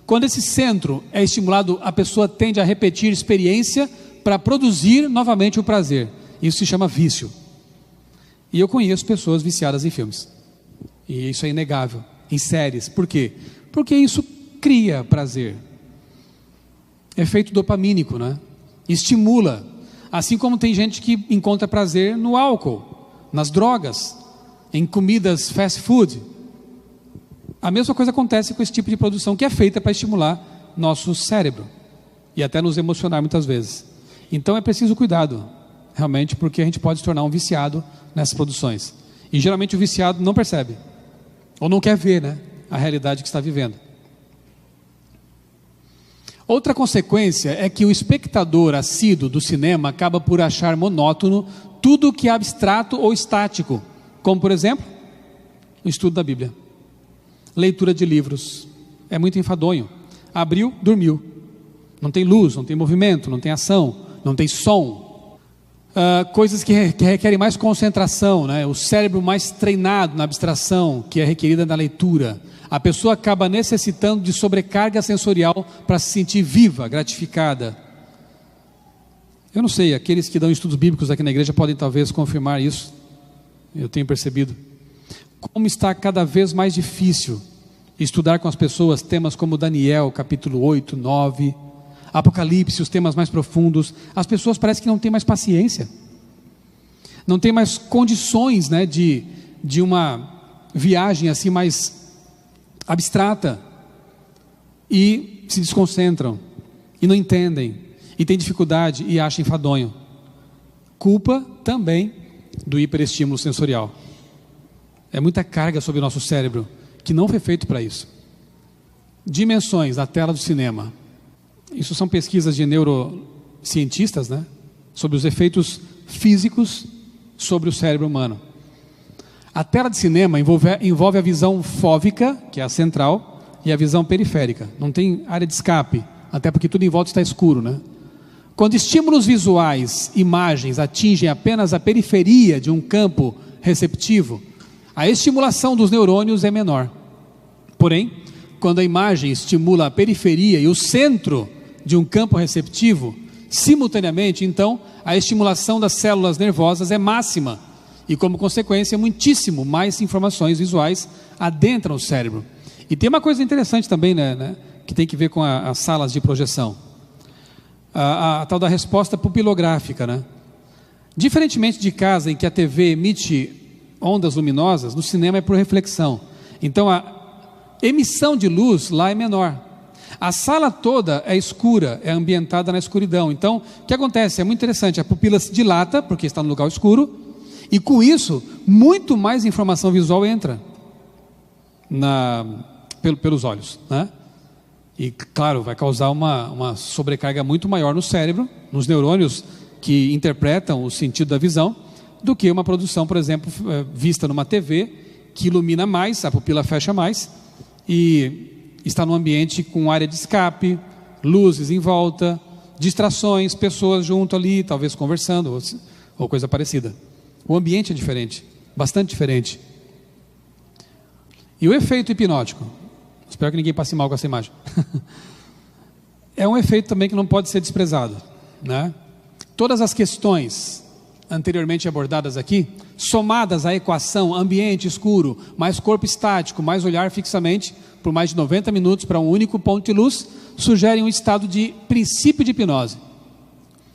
Quando esse centro é estimulado, a pessoa tende a repetir experiência para produzir novamente o prazer. Isso se chama vício. E eu conheço pessoas viciadas em filmes. E isso é inegável. Em séries. Por quê? Porque isso cria prazer. Efeito dopamínico, né? Estimula. Assim como tem gente que encontra prazer no álcool, nas drogas, em comidas fast food. A mesma coisa acontece com esse tipo de produção que é feita para estimular nosso cérebro e até nos emocionar muitas vezes. Então é preciso cuidado, realmente, porque a gente pode se tornar um viciado nessas produções. E geralmente o viciado não percebe, ou não quer ver, né, a realidade que está vivendo. Outra consequência é que o espectador assíduo do cinema acaba por achar monótono tudo que é abstrato ou estático, como por exemplo, o estudo da Bíblia, leitura de livros. É muito enfadonho. Abriu, dormiu. Não tem luz, não tem movimento, não tem ação, não tem som. Coisas que requerem mais concentração, né? O cérebro mais treinado na abstração, que é requerida na leitura. A pessoa acaba necessitando de sobrecarga sensorial para se sentir viva, gratificada. Eu não sei, aqueles que dão estudos bíblicos aqui na igreja podem talvez confirmar isso. Eu tenho percebido como está cada vez mais difícil estudar com as pessoas temas como Daniel, capítulo 8, 9, Apocalipse, os temas mais profundos. As pessoas parecem que não têm mais paciência, não têm mais condições, né, de uma viagem assim mais abstrata, e se desconcentram, e não entendem, e têm dificuldade, e acham enfadonho. Culpa também do hiperestímulo sensorial. É muita carga sobre o nosso cérebro, que não foi feito para isso. Dimensões da tela do cinema. Isso são pesquisas de neurocientistas, né? Sobre os efeitos físicos sobre o cérebro humano. A tela de cinema envolve a visão fóvica, que é a central, e a visão periférica. Não tem área de escape, até porque tudo em volta está escuro, né? Quando estímulos visuais, imagens, atingem apenas a periferia de um campo receptivo, a estimulação dos neurônios é menor. Porém, quando a imagem estimula a periferia e o centro de um campo receptivo, simultaneamente, então, a estimulação das células nervosas é máxima. E como consequência, muitíssimo mais informações visuais adentram o cérebro. E tem uma coisa interessante também, né, que tem que ver com as salas de projeção. A tal da resposta pupilográfica, né? Diferentemente de casa, em que a TV emite ondas luminosas, no cinema é por reflexão. Então a emissão de luz lá é menor. A sala toda é escura, é ambientada na escuridão. Então o que acontece? É muito interessante, a pupila se dilata, porque está no lugar escuro, e com isso, muito mais informação visual entra pelos olhos, né? E claro, vai causar uma sobrecarga muito maior no cérebro, nos neurônios que interpretam o sentido da visão, do que uma produção, por exemplo, vista numa TV, que ilumina mais, a pupila fecha mais, e está num ambiente com área de escape, luzes em volta, distrações, pessoas junto ali, talvez conversando, ou coisa parecida. O ambiente é diferente, bastante diferente. E o efeito hipnótico? Espero que ninguém passe mal com essa imagem. É um efeito também que não pode ser desprezado, né? Todas as questões anteriormente abordadas aqui, somadas à equação ambiente escuro, mais corpo estático, mais olhar fixamente, por mais de 90 minutos para um único ponto de luz, sugerem um estado de princípio de hipnose.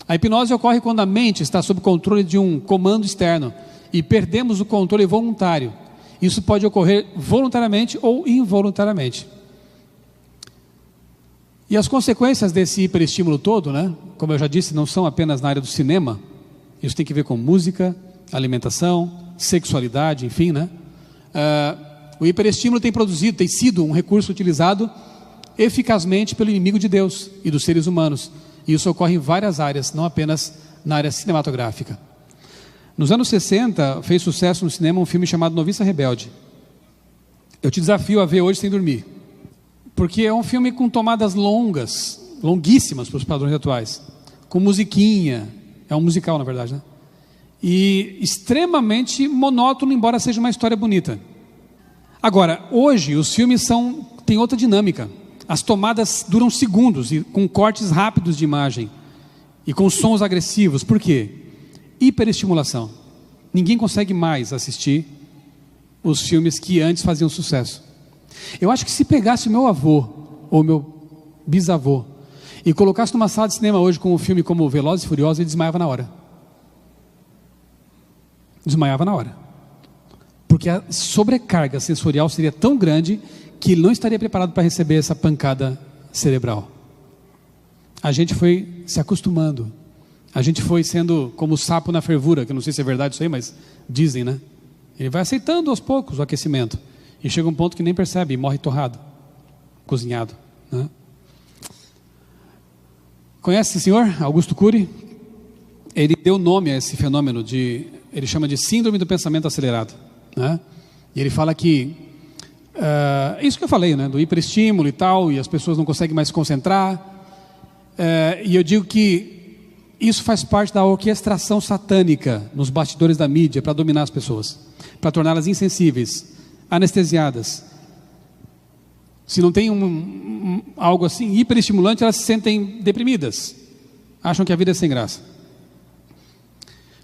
A hipnose ocorre quando a mente está sob controle de um comando externo e perdemos o controle voluntário. Isso pode ocorrer voluntariamente ou involuntariamente. E as consequências desse hiperestímulo todo, né? Como eu já disse, não são apenas na área do cinema. Isso tem que ver com música, alimentação, sexualidade, enfim, né? O hiperestímulo tem sido um recurso utilizado eficazmente pelo inimigo de Deus e dos seres humanos. E isso ocorre em várias áreas, não apenas na área cinematográfica. Nos anos 60, fez sucesso no cinema um filme chamado Noviça Rebelde. Eu te desafio a ver hoje sem dormir, porque é um filme com tomadas longuíssimas para os padrões atuais, com musiquinha, é um musical na verdade, né? E extremamente monótono, embora seja uma história bonita. Agora, hoje os filmes têm outra dinâmica. As tomadas duram segundos, e com cortes rápidos de imagem, e com sons agressivos. Por quê? Hiperestimulação. Ninguém consegue mais assistir os filmes que antes faziam sucesso. Eu acho que se pegasse o meu avô, ou meu bisavô, e colocasse numa sala de cinema hoje com um filme como Velozes e Furiosos, ele desmaiava na hora. Desmaiava na hora. Porque a sobrecarga sensorial seria tão grande que ele não estaria preparado para receber essa pancada cerebral. A gente foi se acostumando. A gente foi sendo como o sapo na fervura, que eu não sei se é verdade isso aí, mas dizem, né? Ele vai aceitando aos poucos o aquecimento. E chega um ponto que nem percebe e morre torrado, cozinhado, né? Conhece esse senhor, Augusto Cury? Ele deu nome a esse fenômeno ele chama de síndrome do pensamento acelerado, né? E ele fala que isso que eu falei, né, do hiperestímulo e tal, e as pessoas não conseguem mais se concentrar, e eu digo que isso faz parte da orquestração satânica nos bastidores da mídia para dominar as pessoas, para torná-las insensíveis, anestesiadas. Se não tem algo assim hiperestimulante, elas se sentem deprimidas, acham que a vida é sem graça.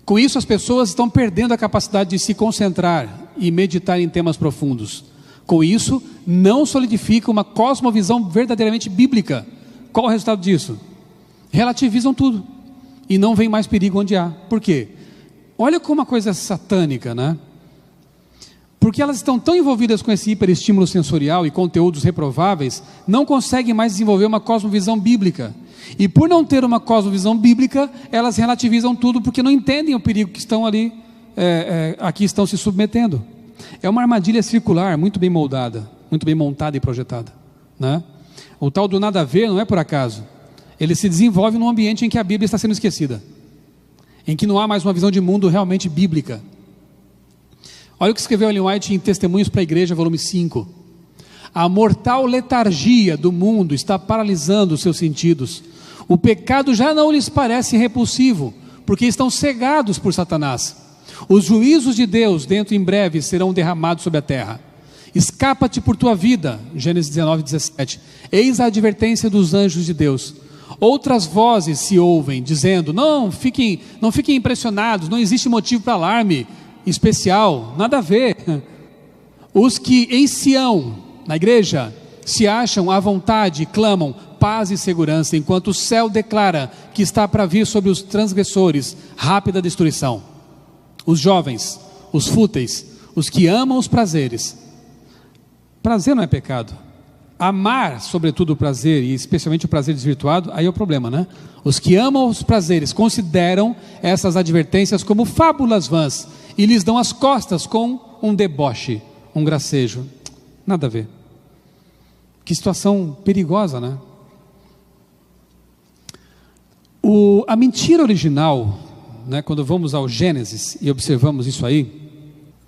Com isso as pessoas estão perdendo a capacidade de se concentrar e meditar em temas profundos. Com isso, não solidifica uma cosmovisão verdadeiramente bíblica. Qual o resultado disso? Relativizam tudo e não vem mais perigo onde há. Por quê? Olha como uma coisa é satânica, né? Porque elas estão tão envolvidas com esse hiperestímulo sensorial e conteúdos reprováveis, não conseguem mais desenvolver uma cosmovisão bíblica. E por não ter uma cosmovisão bíblica, elas relativizam tudo porque não entendem o perigo que estão ali, aqui estão se submetendo. É uma armadilha circular, muito bem moldada, muito bem montada e projetada, né? O tal do nada a ver não é por acaso. Ele se desenvolve num ambiente em que a Bíblia está sendo esquecida, em que não há mais uma visão de mundo realmente bíblica. Olha o que escreveu Ellen White em Testemunhos para a Igreja, volume 5. A mortal letargia do mundo está paralisando os seus sentidos. O pecado já não lhes parece repulsivo, porque estão cegados por Satanás. Os juízos de Deus dentro em breve serão derramados sobre a terra. Escapa-te por tua vida, Gênesis 19, 17. Eis a advertência dos anjos de Deus. Outras vozes se ouvem, dizendo, não fiquem impressionados, não existe motivo para alarme especial, nada a ver. Os que em Sião, na igreja, se acham à vontade, clamam paz e segurança, enquanto o céu declara que está para vir sobre os transgressores rápida destruição. Os jovens, os fúteis, os que amam os prazeres. Prazer não é pecado. Amar, sobretudo, o prazer, e especialmente o prazer desvirtuado, aí é o problema, né? Os que amam os prazeres consideram essas advertências como fábulas vãs e lhes dão as costas com um deboche, um gracejo. Nada a ver. Que situação perigosa, né? A mentira original, né, quando vamos ao Gênesis e observamos isso aí,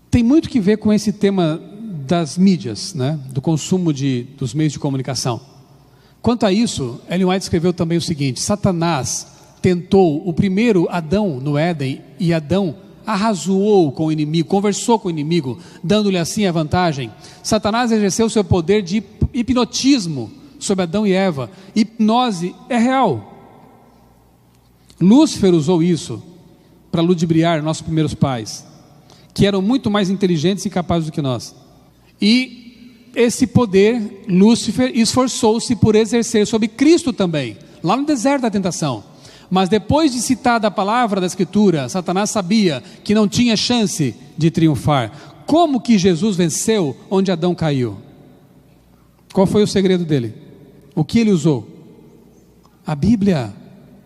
tem muito que ver com esse tema das mídias, né, do consumo dos meios de comunicação. Quanto a isso, Ellen White escreveu também o seguinte: Satanás tentou o primeiro Adão no Éden, e Adão arrazoou com o inimigo, conversou com o inimigo, dando-lhe assim a vantagem. Satanás exerceu seu poder de hipnotismo sobre Adão e Eva. Hipnose é real. Lúcifer usou isso para ludibriar nossos primeiros pais, que eram muito mais inteligentes e capazes do que nós. E esse poder, Lúcifer esforçou-se por exercer sobre Cristo também, lá no deserto da tentação. Mas depois de citada a palavra da Escritura, Satanás sabia que não tinha chance de triunfar. Como que Jesus venceu onde Adão caiu? Qual foi o segredo dele? O que ele usou? A Bíblia.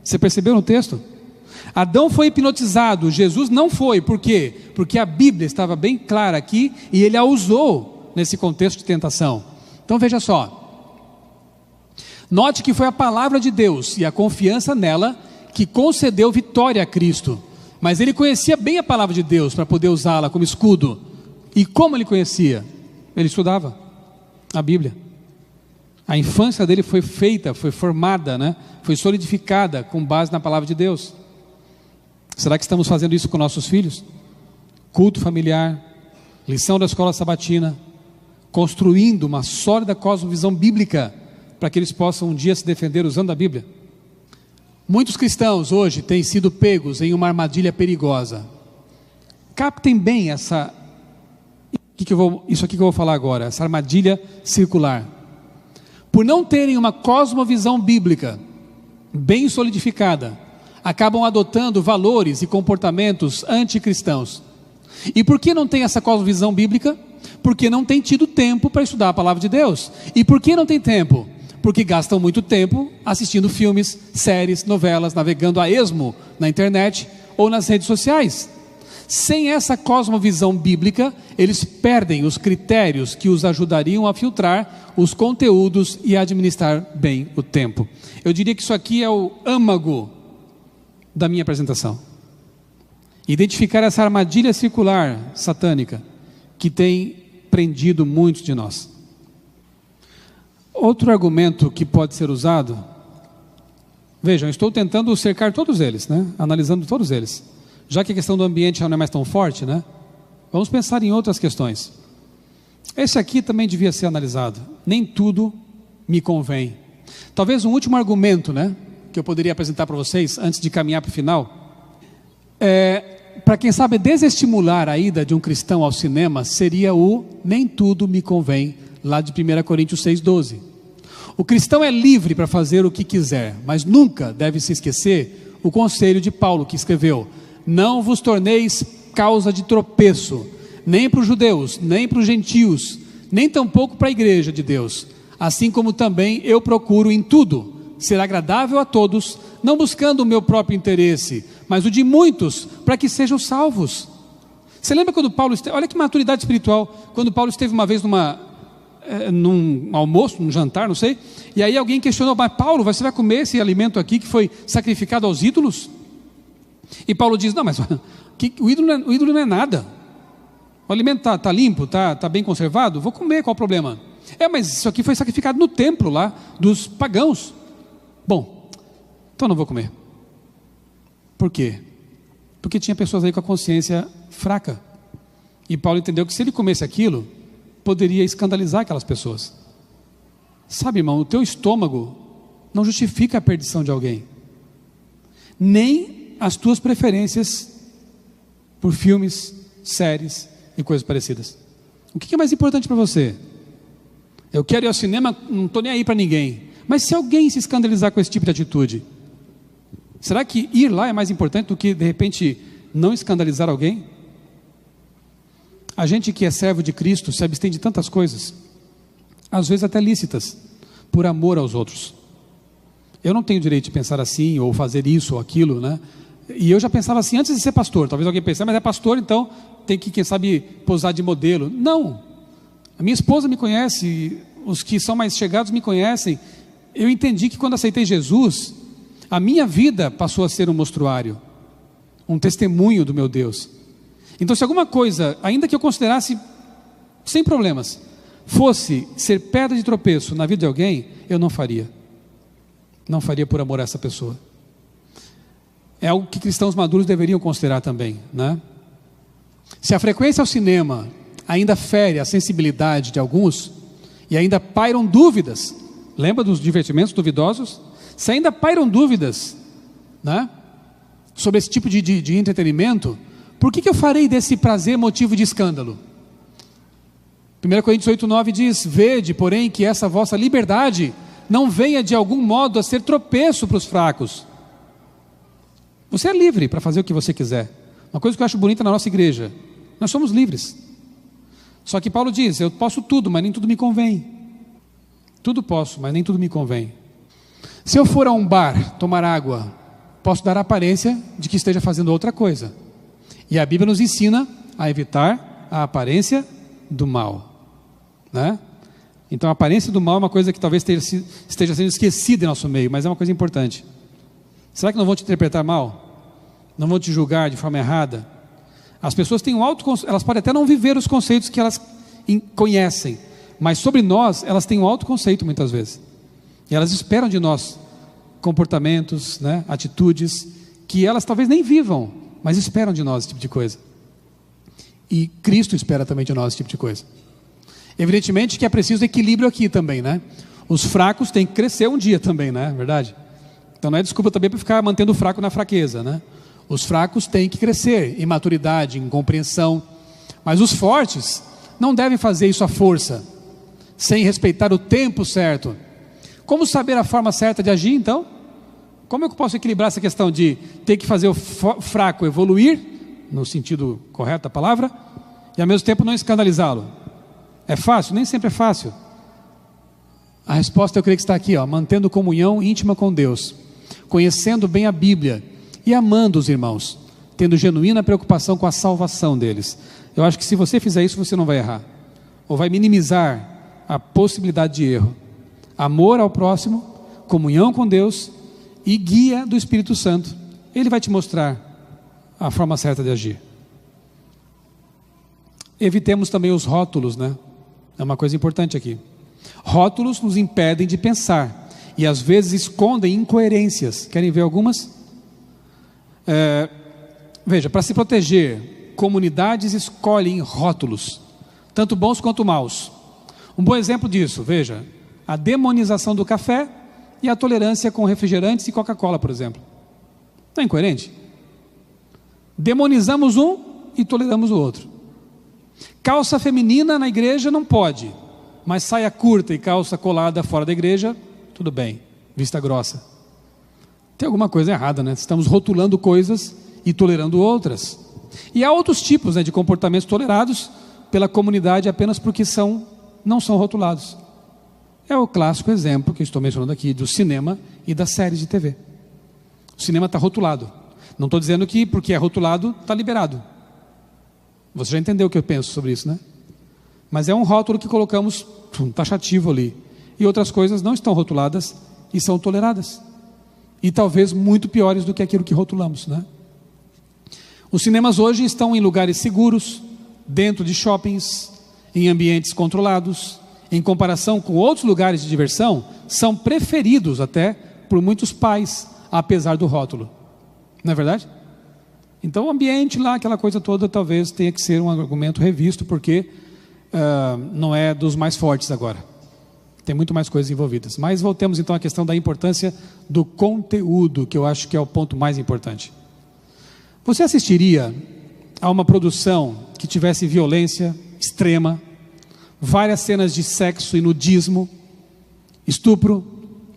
Você percebeu no texto? Adão foi hipnotizado, Jesus não foi. Por quê? Porque a Bíblia estava bem clara aqui e ele a usou nesse contexto de tentação. Então veja só, note que foi a palavra de Deus e a confiança nela que concedeu vitória a Cristo. Mas ele conhecia bem a palavra de Deus para poder usá-la como escudo. E como ele conhecia? Ele estudava a Bíblia. A infância dele foi feita, foi formada, né? Foi solidificada com base na palavra de Deus. Será que estamos fazendo isso com nossos filhos? Culto familiar, lição da escola sabatina, construindo uma sólida cosmovisão bíblica para que eles possam um dia se defender usando a Bíblia. Muitos cristãos hoje têm sido pegos em uma armadilha perigosa. Captem bem isso aqui que eu vou falar agora, essa armadilha circular. Por não terem uma cosmovisão bíblica bem solidificada, acabam adotando valores e comportamentos anticristãos. E por que não tem essa cosmovisão bíblica? Porque não tem tido tempo para estudar a palavra de Deus. E por que não tem tempo? Porque gastam muito tempo assistindo filmes, séries, novelas, navegando a esmo na internet ou nas redes sociais. Sem essa cosmovisão bíblica, eles perdem os critérios que os ajudariam a filtrar os conteúdos e a administrar bem o tempo. Eu diria que isso aqui é o âmago da minha apresentação. Identificar essa armadilha circular satânica que tem prendido muitos de nós. Outro argumento que pode ser usado, vejam, estou tentando cercar todos eles, né? Analisando todos eles. Já que a questão do ambiente já não é mais tão forte, né? Vamos pensar em outras questões. Esse aqui também devia ser analisado. Nem tudo me convém. Talvez um último argumento, né, que eu poderia apresentar para vocês, antes de caminhar para o final, para quem sabe desestimular a ida de um cristão ao cinema, seria o nem tudo me convém, lá de 1 Coríntios 6,12. O cristão é livre para fazer o que quiser, mas nunca deve se esquecer o conselho de Paulo, que escreveu: não vos torneis causa de tropeço, nem para os judeus, nem para os gentios, nem tampouco para a igreja de Deus, assim como também eu procuro em tudo ser agradável a todos, não buscando o meu próprio interesse, mas o de muitos, para que sejam salvos. Você lembra quando Paulo esteve, olha que maturidade espiritual, quando Paulo esteve uma vez num almoço, num jantar, não sei, e aí alguém questionou: mas Paulo, você vai comer esse alimento aqui que foi sacrificado aos ídolos? E Paulo diz: não, mas o ídolo não é nada, o alimento está limpo, está bem conservado, vou comer, qual o problema? Mas isso aqui foi sacrificado no templo lá, dos pagãos. Bom, então não vou comer. Por quê? Porque tinha pessoas aí com a consciência fraca, e Paulo entendeu que se ele comesse aquilo, poderia escandalizar aquelas pessoas. Sabe, irmão, o teu estômago não justifica a perdição de alguém, nem as tuas preferências por filmes, séries e coisas parecidas. O que é mais importante para você? Eu quero ir ao cinema, não estou nem aí para ninguém. Mas se alguém se escandalizar com esse tipo de atitude, será que ir lá é mais importante do que, de repente, não escandalizar alguém? A gente que é servo de Cristo se abstém de tantas coisas, às vezes até lícitas, por amor aos outros. Eu não tenho direito de pensar assim, ou fazer isso ou aquilo, né? E eu já pensava assim antes de ser pastor. Talvez alguém pense: mas é pastor, então tem que, quem sabe, posar de modelo. Não, a minha esposa me conhece, os que são mais chegados me conhecem. Eu entendi que quando aceitei Jesus, a minha vida passou a ser um mostruário, um testemunho do meu Deus. Então, se alguma coisa, ainda que eu considerasse sem problemas, fosse ser pedra de tropeço na vida de alguém, eu não faria. Não faria por amor a essa pessoa. É algo que cristãos maduros deveriam considerar também, né? Se a frequência ao cinema ainda fere a sensibilidade de alguns, e ainda pairam dúvidas, lembra dos divertimentos duvidosos? Se ainda pairam dúvidas, né, sobre esse tipo de entretenimento, por que eu farei desse prazer motivo de escândalo? 1 Coríntios 8,9 diz: vede, porém, que essa vossa liberdade não venha de algum modo a ser tropeço para os fracos. Você é livre para fazer o que você quiser. Uma coisa que eu acho bonita na nossa igreja: nós somos livres. Só que Paulo diz: eu posso tudo, mas nem tudo me convém. Tudo posso, mas nem tudo me convém. Se eu for a um bar tomar água, posso dar a aparência de que esteja fazendo outra coisa. E a Bíblia nos ensina a evitar a aparência do mal, né? Então a aparência do mal é uma coisa que talvez esteja sendo esquecida em nosso meio, mas é uma coisa importante. Será que não vão te interpretar mal? Não vão te julgar de forma errada? As pessoas têm elas podem até não viver os conceitos que elas conhecem, mas sobre nós elas têm um autoconceito muitas vezes. E elas esperam de nós comportamentos, né, atitudes que elas talvez nem vivam, mas esperam de nós esse tipo de coisa. E Cristo espera também de nós esse tipo de coisa. Evidentemente que é preciso equilíbrio aqui também, né? Os fracos têm que crescer um dia também, né? Verdade? Então não é desculpa também para ficar mantendo o fraco na fraqueza, né? Os fracos têm que crescer em maturidade, em compreensão. Mas os fortes não devem fazer isso à força, sem respeitar o tempo certo. Como saber a forma certa de agir, então? Como eu posso equilibrar essa questão de ter que fazer o fraco evoluir, no sentido correto da palavra, e ao mesmo tempo não escandalizá-lo? É fácil? Nem sempre é fácil. A resposta eu creio que está aqui, ó, mantendo comunhão íntima com Deus, conhecendo bem a Bíblia e amando os irmãos, tendo genuína preocupação com a salvação deles. Eu acho que se você fizer isso, você não vai errar, ou vai minimizar a possibilidade de erro. Amor ao próximo, comunhão com Deus e guia do Espírito Santo. Ele vai te mostrar a forma certa de agir. Evitemos também os rótulos, né? É uma coisa importante aqui. Rótulos nos impedem de pensar e às vezes escondem incoerências. Querem ver algumas? Veja, para se proteger, comunidades escolhem rótulos, tanto bons quanto maus. Um bom exemplo disso, veja, a demonização do café e a tolerância com refrigerantes e Coca-Cola, por exemplo. Não é incoerente? Demonizamos um e toleramos o outro. Calça feminina na igreja não pode, mas saia curta e calça colada fora da igreja, tudo bem, vista grossa. Tem alguma coisa errada, né? Estamos rotulando coisas e tolerando outras. E há outros tipos, né, de comportamentos tolerados pela comunidade apenas porque não são rotulados. É o clássico exemplo que eu estou mencionando aqui do cinema e das séries de TV. O cinema está rotulado. Não estou dizendo que porque é rotulado está liberado. Você já entendeu o que eu penso sobre isso, né? Mas é um rótulo que colocamos taxativo ali. E outras coisas não estão rotuladas e são toleradas. E talvez muito piores do que aquilo que rotulamos, né? Os cinemas hoje estão em lugares seguros, dentro de shoppings, em ambientes controlados. Em comparação com outros lugares de diversão, são preferidos até por muitos pais, apesar do rótulo. Não é verdade? Então o ambiente lá, aquela coisa toda, talvez tenha que ser um argumento revisto, porque não é dos mais fortes agora. Tem muito mais coisas envolvidas. Mas voltemos então à questão da importância do conteúdo, que eu acho que é o ponto mais importante. Você assistiria a uma produção que tivesse violência extrema, várias cenas de sexo e nudismo, estupro,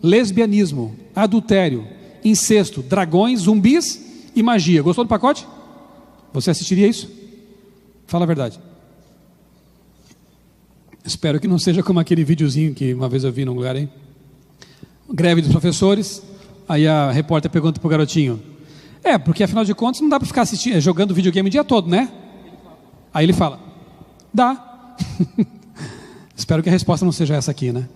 lesbianismo, adultério, incesto, dragões, zumbis e magia? Gostou do pacote? Você assistiria isso? Fala a verdade. Espero que não seja como aquele videozinho que uma vez eu vi num lugar aí. Greve dos professores. Aí a repórter pergunta para o garotinho: porque afinal de contas não dá para ficar jogando videogame o dia todo, né? Aí ele fala: dá. Espero que a resposta não seja essa aqui, né?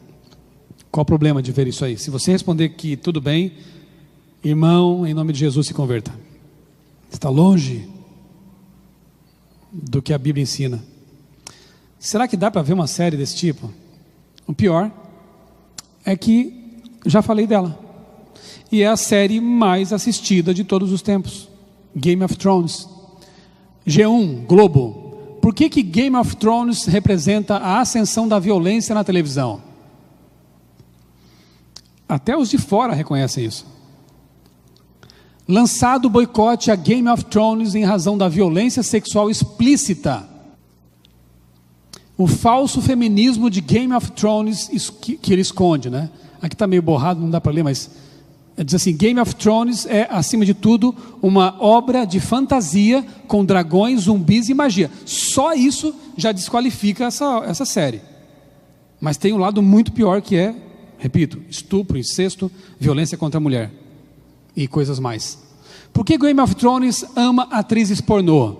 Qual o problema de ver isso aí? Se você responder que tudo bem, irmão, em nome de Jesus, se converta. Está longe do que a Bíblia ensina. Será que dá para ver uma série desse tipo? O pior é que já falei dela. E é a série mais assistida de todos os tempos. Game of Thrones. G1, Globo. Por que Game of Thrones representa a ascensão da violência na televisão? Até os de fora reconhecem isso. Lançado o boicote a Game of Thrones em razão da violência sexual explícita. O falso feminismo de Game of Thrones que ele esconde, né? Aqui está meio borrado, não dá para ler, mas diz assim: Game of Thrones é, acima de tudo, uma obra de fantasia com dragões, zumbis e magia. Só isso já desqualifica essa série. Mas tem um lado muito pior, que é, repito, estupro, incesto, violência contra a mulher e coisas mais. Por que Game of Thrones ama atrizes pornô?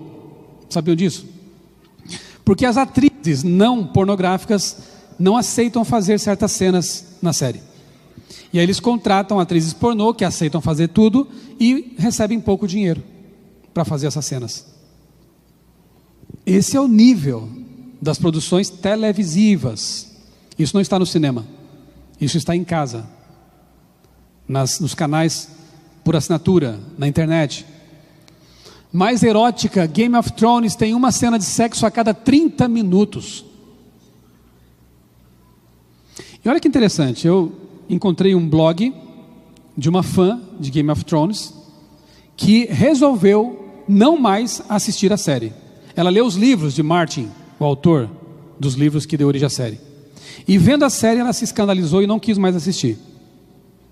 Sabiam disso? Porque as atrizes não pornográficas não aceitam fazer certas cenas na série. E aí eles contratam atrizes pornô que aceitam fazer tudo e recebem pouco dinheiro para fazer essas cenas. Esse é o nível das produções televisivas. Isso não está no cinema. Isso está em casa, nos canais por assinatura, na internet. Mais erótica, Game of Thrones tem uma cena de sexo a cada 30 minutos. E olha que interessante, eu encontrei um blog de uma fã de Game of Thrones que resolveu não mais assistir a série. Ela leu os livros de Martin, o autor dos livros que deu origem à série. E vendo a série, ela se escandalizou e não quis mais assistir.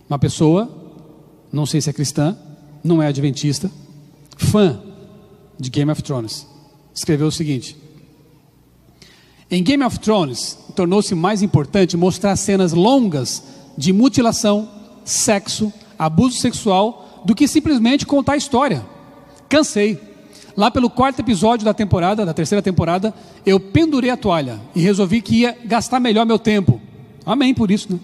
Uma pessoa, não sei se é cristã, não é adventista, fã de Game of Thrones, escreveu o seguinte: em Game of Thrones, tornou-se mais importante mostrar cenas longas de mutilação, sexo, abuso sexual, do que simplesmente contar a história. Cansei. Lá pelo 4º episódio da temporada, da 3ª temporada, eu pendurei a toalha e resolvi que ia gastar melhor meu tempo. Amém por isso, né?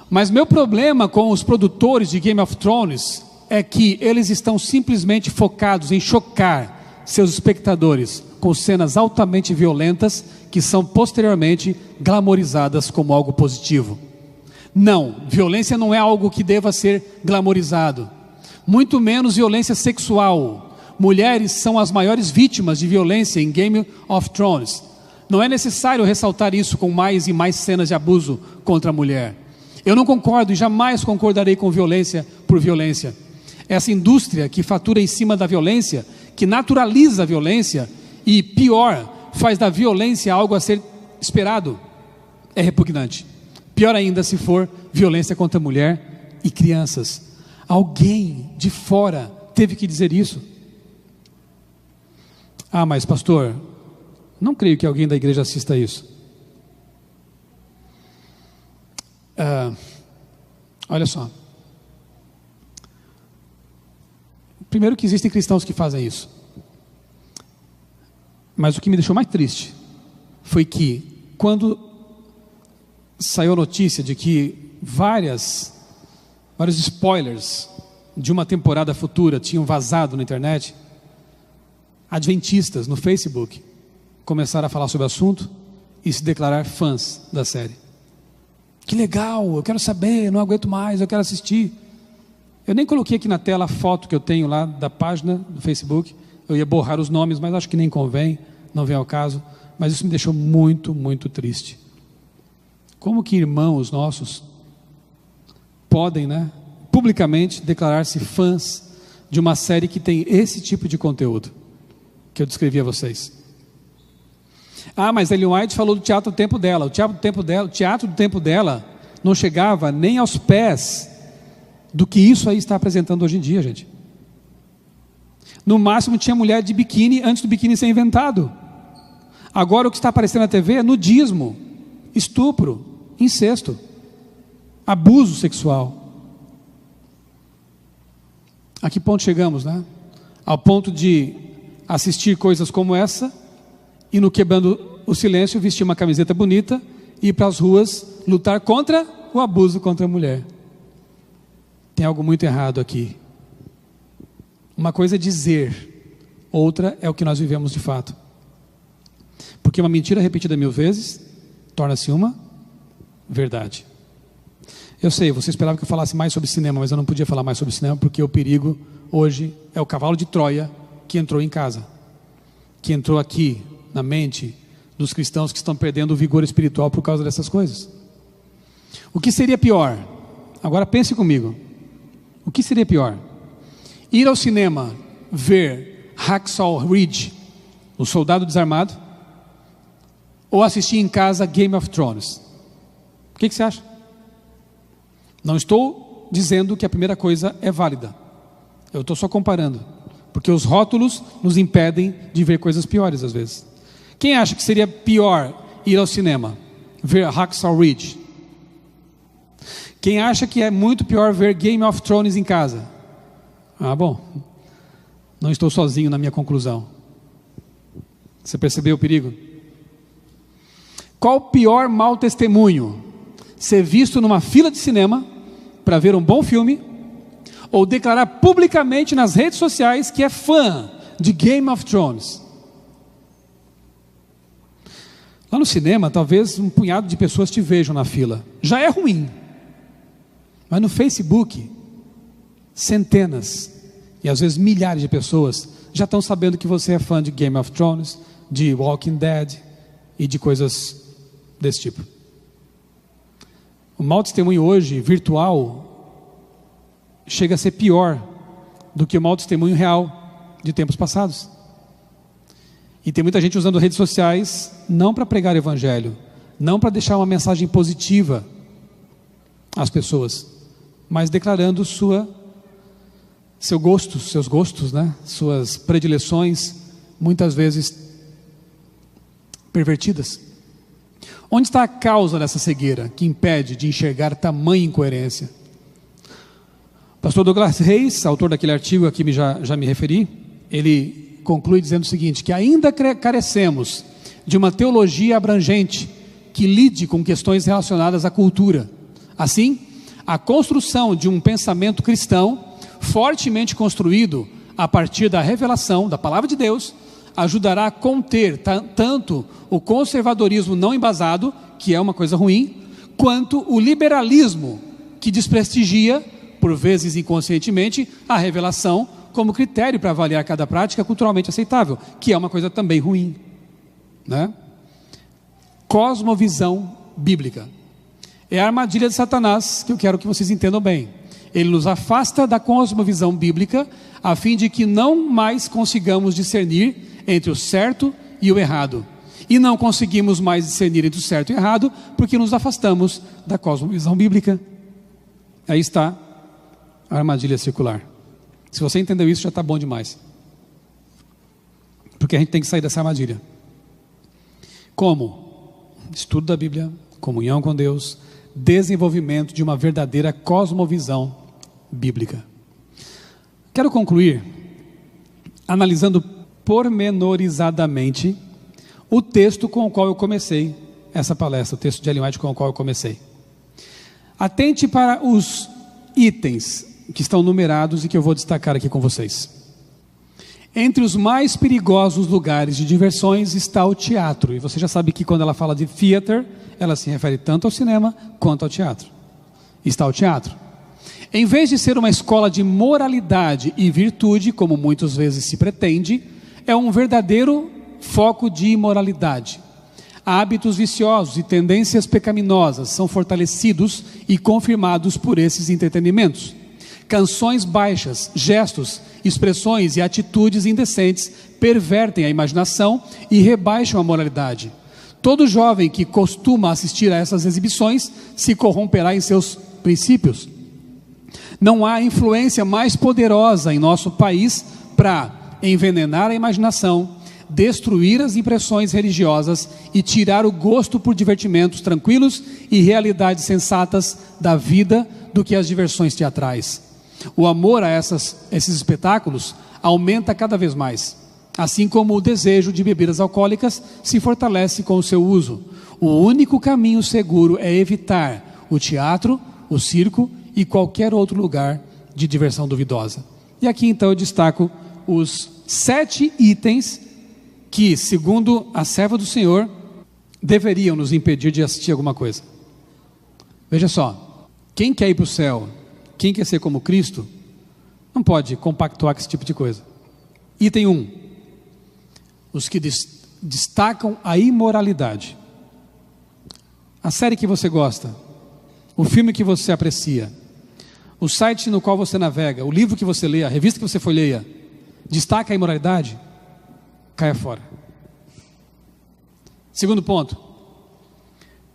Mas meu problema com os produtores de Game of Thrones é que eles estão simplesmente focados em chocar seus espectadores com cenas altamente violentas que são posteriormente glamorizadas como algo positivo. Não, violência não é algo que deva ser glamorizado, muito menos violência sexual. Mulheres são as maiores vítimas de violência em Game of Thrones. Não é necessário ressaltar isso com mais e mais cenas de abuso contra a mulher. Eu não concordo e jamais concordarei com violência por violência. Essa indústria que fatura em cima da violência, que naturaliza a violência e, pior, faz da violência algo a ser esperado, é repugnante. Pior ainda se for violência contra a mulher e crianças. Alguém de fora teve que dizer isso. Ah, mas pastor, não creio que alguém da igreja assista isso. Olha só. Primeiro que existem cristãos que fazem isso. Mas o que me deixou mais triste foi que quando saiu a notícia de que vários spoilers de uma temporada futura tinham vazado na internet, adventistas no Facebook começaram a falar sobre o assunto e se declarar fãs da série. Que legal, eu quero saber, não aguento mais, eu quero assistir. Eu nem coloquei aqui na tela a foto que eu tenho lá da página do Facebook. Eu ia borrar os nomes, mas acho que nem convém, não vem ao caso. Mas isso me deixou muito, muito triste. Como que irmãos nossos podem, publicamente declarar-se fãs de uma série que tem esse tipo de conteúdo que eu descrevi a vocês? Ah, mas Ellen White falou do teatro do tempo dela. O teatro do tempo dela não chegava nem aos pés do que isso aí está apresentando hoje em dia, gente. No máximo tinha mulher de biquíni antes do biquíni ser inventado. Agora o que está aparecendo na TV é nudismo, estupro, incesto, abuso sexual. A que ponto chegamos, Ao ponto de assistir coisas como essa e, no quebrando o silêncio, vestir uma camiseta bonita e ir para as ruas lutar contra o abuso contra a mulher. Tem algo muito errado aqui. Uma coisa é dizer, outra é o que nós vivemos de fato. Porque uma mentira repetida 1000 vezes torna-se uma verdade. Eu sei, você esperava que eu falasse mais sobre cinema, mas eu não podia falar mais sobre cinema porque o perigo hoje é o cavalo de Troia que entrou em casa, que entrou aqui na mente dos cristãos que estão perdendo o vigor espiritual por causa dessas coisas. O que seria pior? Agora pense comigo. O que seria pior? Ir ao cinema ver Hacksaw Ridge, o Soldado Desarmado, ou assistir em casa Game of Thrones? O que você acha? Não estou dizendo que a primeira coisa é válida. Eu estou só comparando, porque os rótulos nos impedem de ver coisas piores às vezes. Quem acha que seria pior ir ao cinema, ver Hacksaw Ridge? Quem acha que é muito pior ver Game of Thrones em casa? Bom, não estou sozinho na minha conclusão. Você percebeu o perigo? Qual o pior mau testemunho? Ser visto numa fila de cinema para ver um bom filme, ou declarar publicamente nas redes sociais que é fã de Game of Thrones? Lá no cinema, talvez um punhado de pessoas te vejam na fila. Já é ruim. Mas no Facebook, centenas e às vezes milhares de pessoas já estão sabendo que você é fã de Game of Thrones, de Walking Dead e de coisas desse tipo. O mau testemunho hoje, virtual, chega a ser pior do que o mau testemunho real de tempos passados. E tem muita gente usando redes sociais não para pregar o evangelho, não para deixar uma mensagem positiva às pessoas, mas declarando seus gostos, né? Suas predileções, muitas vezes pervertidas. Onde está a causa dessa cegueira que impede de enxergar tamanha incoerência? O pastor Douglas Reis, autor daquele artigo a que já me referi, ele conclui dizendo o seguinte, que ainda carecemos de uma teologia abrangente que lide com questões relacionadas à cultura. Assim, a construção de um pensamento cristão fortemente construído a partir da revelação da palavra de Deus ajudará a conter tanto o conservadorismo não embasado, que é uma coisa ruim, quanto o liberalismo que desprestigia, por vezes inconscientemente, a revelação como critério para avaliar cada prática culturalmente aceitável, que é uma coisa também ruim, né? Cosmovisão bíblica é a armadilha de Satanás, que eu quero que vocês entendam bem. Ele nos afasta da cosmovisão bíblica, a fim de que não mais consigamos discernir entre o certo e o errado. E não conseguimos mais discernir entre o certo e o errado, porque nos afastamos da cosmovisão bíblica. Aí está a armadilha circular. Se você entendeu isso, já está bom demais. Porque a gente tem que sair dessa armadilha. Como? Estudo da Bíblia, comunhão com Deus, desenvolvimento de uma verdadeira cosmovisão bíblica. Quero concluir analisando pormenorizadamente o texto com o qual eu comecei essa palestra, o texto de Ellen White com o qual eu comecei. Atente para os itens que estão numerados e que eu vou destacar aqui com vocês. Entre os mais perigosos lugares de diversões está o teatro. E você já sabe que quando ela fala de theater, ela se refere tanto ao cinema quanto ao teatro. Está o teatro. Em vez de ser uma escola de moralidade e virtude, como muitas vezes se pretende, é um verdadeiro foco de imoralidade. Hábitos viciosos e tendências pecaminosas são fortalecidos e confirmados por esses entretenimentos. Canções baixas, gestos, expressões e atitudes indecentes pervertem a imaginação e rebaixam a moralidade. Todo jovem que costuma assistir a essas exibições se corromperá em seus princípios. Não há influência mais poderosa em nosso país para envenenar a imaginação, destruir as impressões religiosas e tirar o gosto por divertimentos tranquilos e realidades sensatas da vida do que as diversões teatrais. O amor a esses espetáculos aumenta cada vez mais, assim como o desejo de bebidas alcoólicas se fortalece com o seu uso. O único caminho seguro é evitar o teatro, o circo e qualquer outro lugar de diversão duvidosa. E aqui então eu destaco os 7 itens que, segundo a serva do Senhor, deveriam nos impedir de assistir alguma coisa. Veja só, quem quer ir para o céu, quem quer ser como Cristo, não pode compactuar com esse tipo de coisa. Item 1, os que destacam a imoralidade. A série que você gosta, o filme que você aprecia, o site no qual você navega, o livro que você lê, a revista que você folheia, destaca a imoralidade, caia fora. Segundo ponto,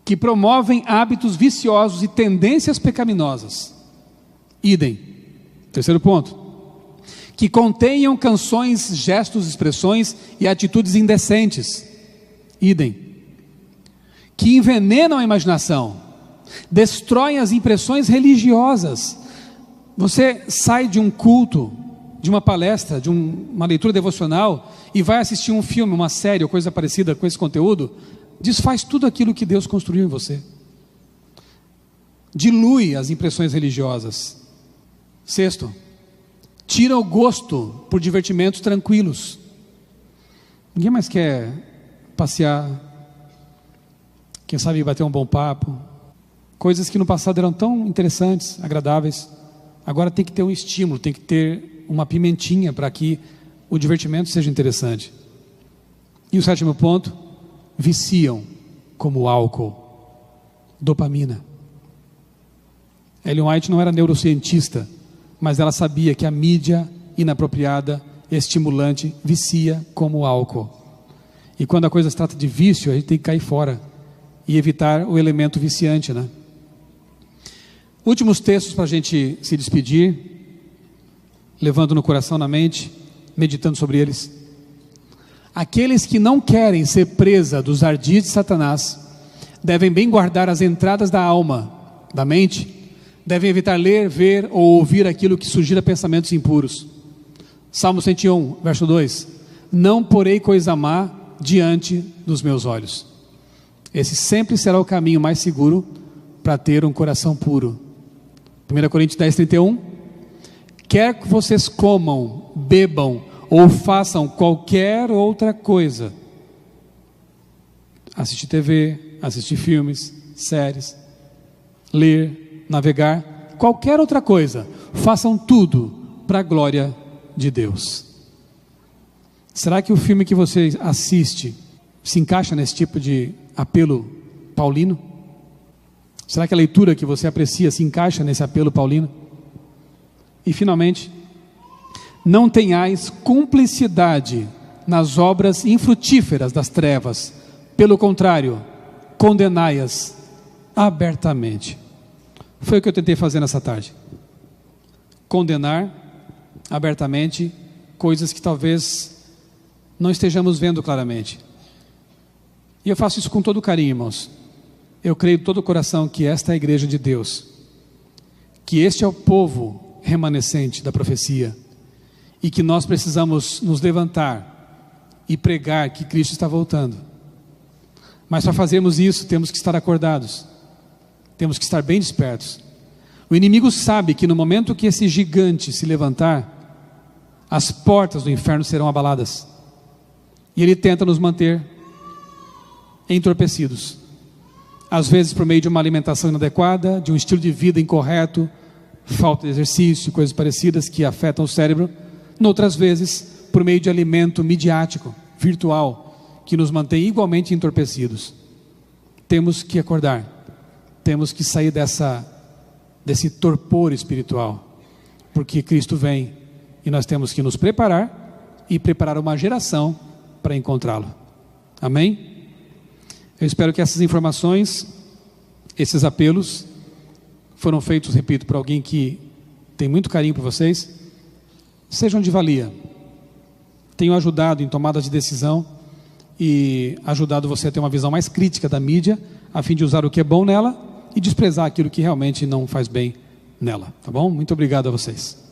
que promovem hábitos viciosos e tendências pecaminosas. Idem. Terceiro ponto, que contenham canções, gestos, expressões e atitudes indecentes. Idem. Que envenenam a imaginação, destroem as impressões religiosas. Você sai de um culto de uma palestra, de uma leitura devocional, e vai assistir um filme, uma série ou coisa parecida com esse conteúdo, desfaz tudo aquilo que Deus construiu em você. Dilui as impressões religiosas. Sexto, tira o gosto por divertimentos tranquilos. Ninguém mais quer passear, quem sabe bater um bom papo, coisas que no passado eram tão interessantes, agradáveis, agora tem que ter um estímulo, tem que ter uma pimentinha para que o divertimento seja interessante. E o sétimo ponto, viciam como álcool, dopamina. Ellen White não era neurocientista, mas ela sabia que a mídia inapropriada, estimulante, vicia como álcool. E quando a coisa se trata de vício, a gente tem que cair fora e evitar o elemento viciante, né? Últimos textos para a gente se despedir, levando no coração, na mente, meditando sobre eles. Aqueles que não querem ser presa dos ardis de Satanás, devem bem guardar as entradas da alma, da mente, devem evitar ler, ver ou ouvir aquilo que sugira pensamentos impuros. Salmo 101, verso 2: não porei coisa má diante dos meus olhos. Esse sempre será o caminho mais seguro para ter um coração puro. 1 Coríntios 10, 31: quer que vocês comam, bebam ou façam qualquer outra coisa, assistir TV, assistir filmes, séries, ler, navegar, qualquer outra coisa, façam tudo para a glória de Deus. Será que o filme que você assiste se encaixa nesse tipo de apelo paulino? Será que a leitura que você aprecia se encaixa nesse apelo paulino? E finalmente, não tenhais cumplicidade nas obras infrutíferas das trevas, pelo contrário, condenai-as abertamente. Foi o que eu tentei fazer nessa tarde. Condenar abertamente coisas que talvez não estejamos vendo claramente. E eu faço isso com todo carinho, irmãos. Eu creio de todo o coração que esta é a igreja de Deus, que este é o povo remanescente da profecia, e que nós precisamos nos levantar e pregar que Cristo está voltando. Mas para fazermos isso, temos que estar acordados, temos que estar bem despertos. O inimigo sabe que no momento que esse gigante se levantar, as portas do inferno serão abaladas, e ele tenta nos manter entorpecidos, às vezes por meio de uma alimentação inadequada, de um estilo de vida incorreto, falta de exercício, coisas parecidas que afetam o cérebro. Noutras vezes por meio de alimento midiático, virtual, que nos mantém igualmente entorpecidos. Temos que acordar, temos que sair desse torpor espiritual, porque Cristo vem e nós temos que nos preparar e preparar uma geração para encontrá-lo. Amém? Eu espero que essas informações, esses apelos, foram feitos, repito, por alguém que tem muito carinho por vocês, sejam de valia, tenham ajudado em tomadas de decisão e ajudado você a ter uma visão mais crítica da mídia, a fim de usar o que é bom nela e desprezar aquilo que realmente não faz bem nela, tá bom? Muito obrigado a vocês.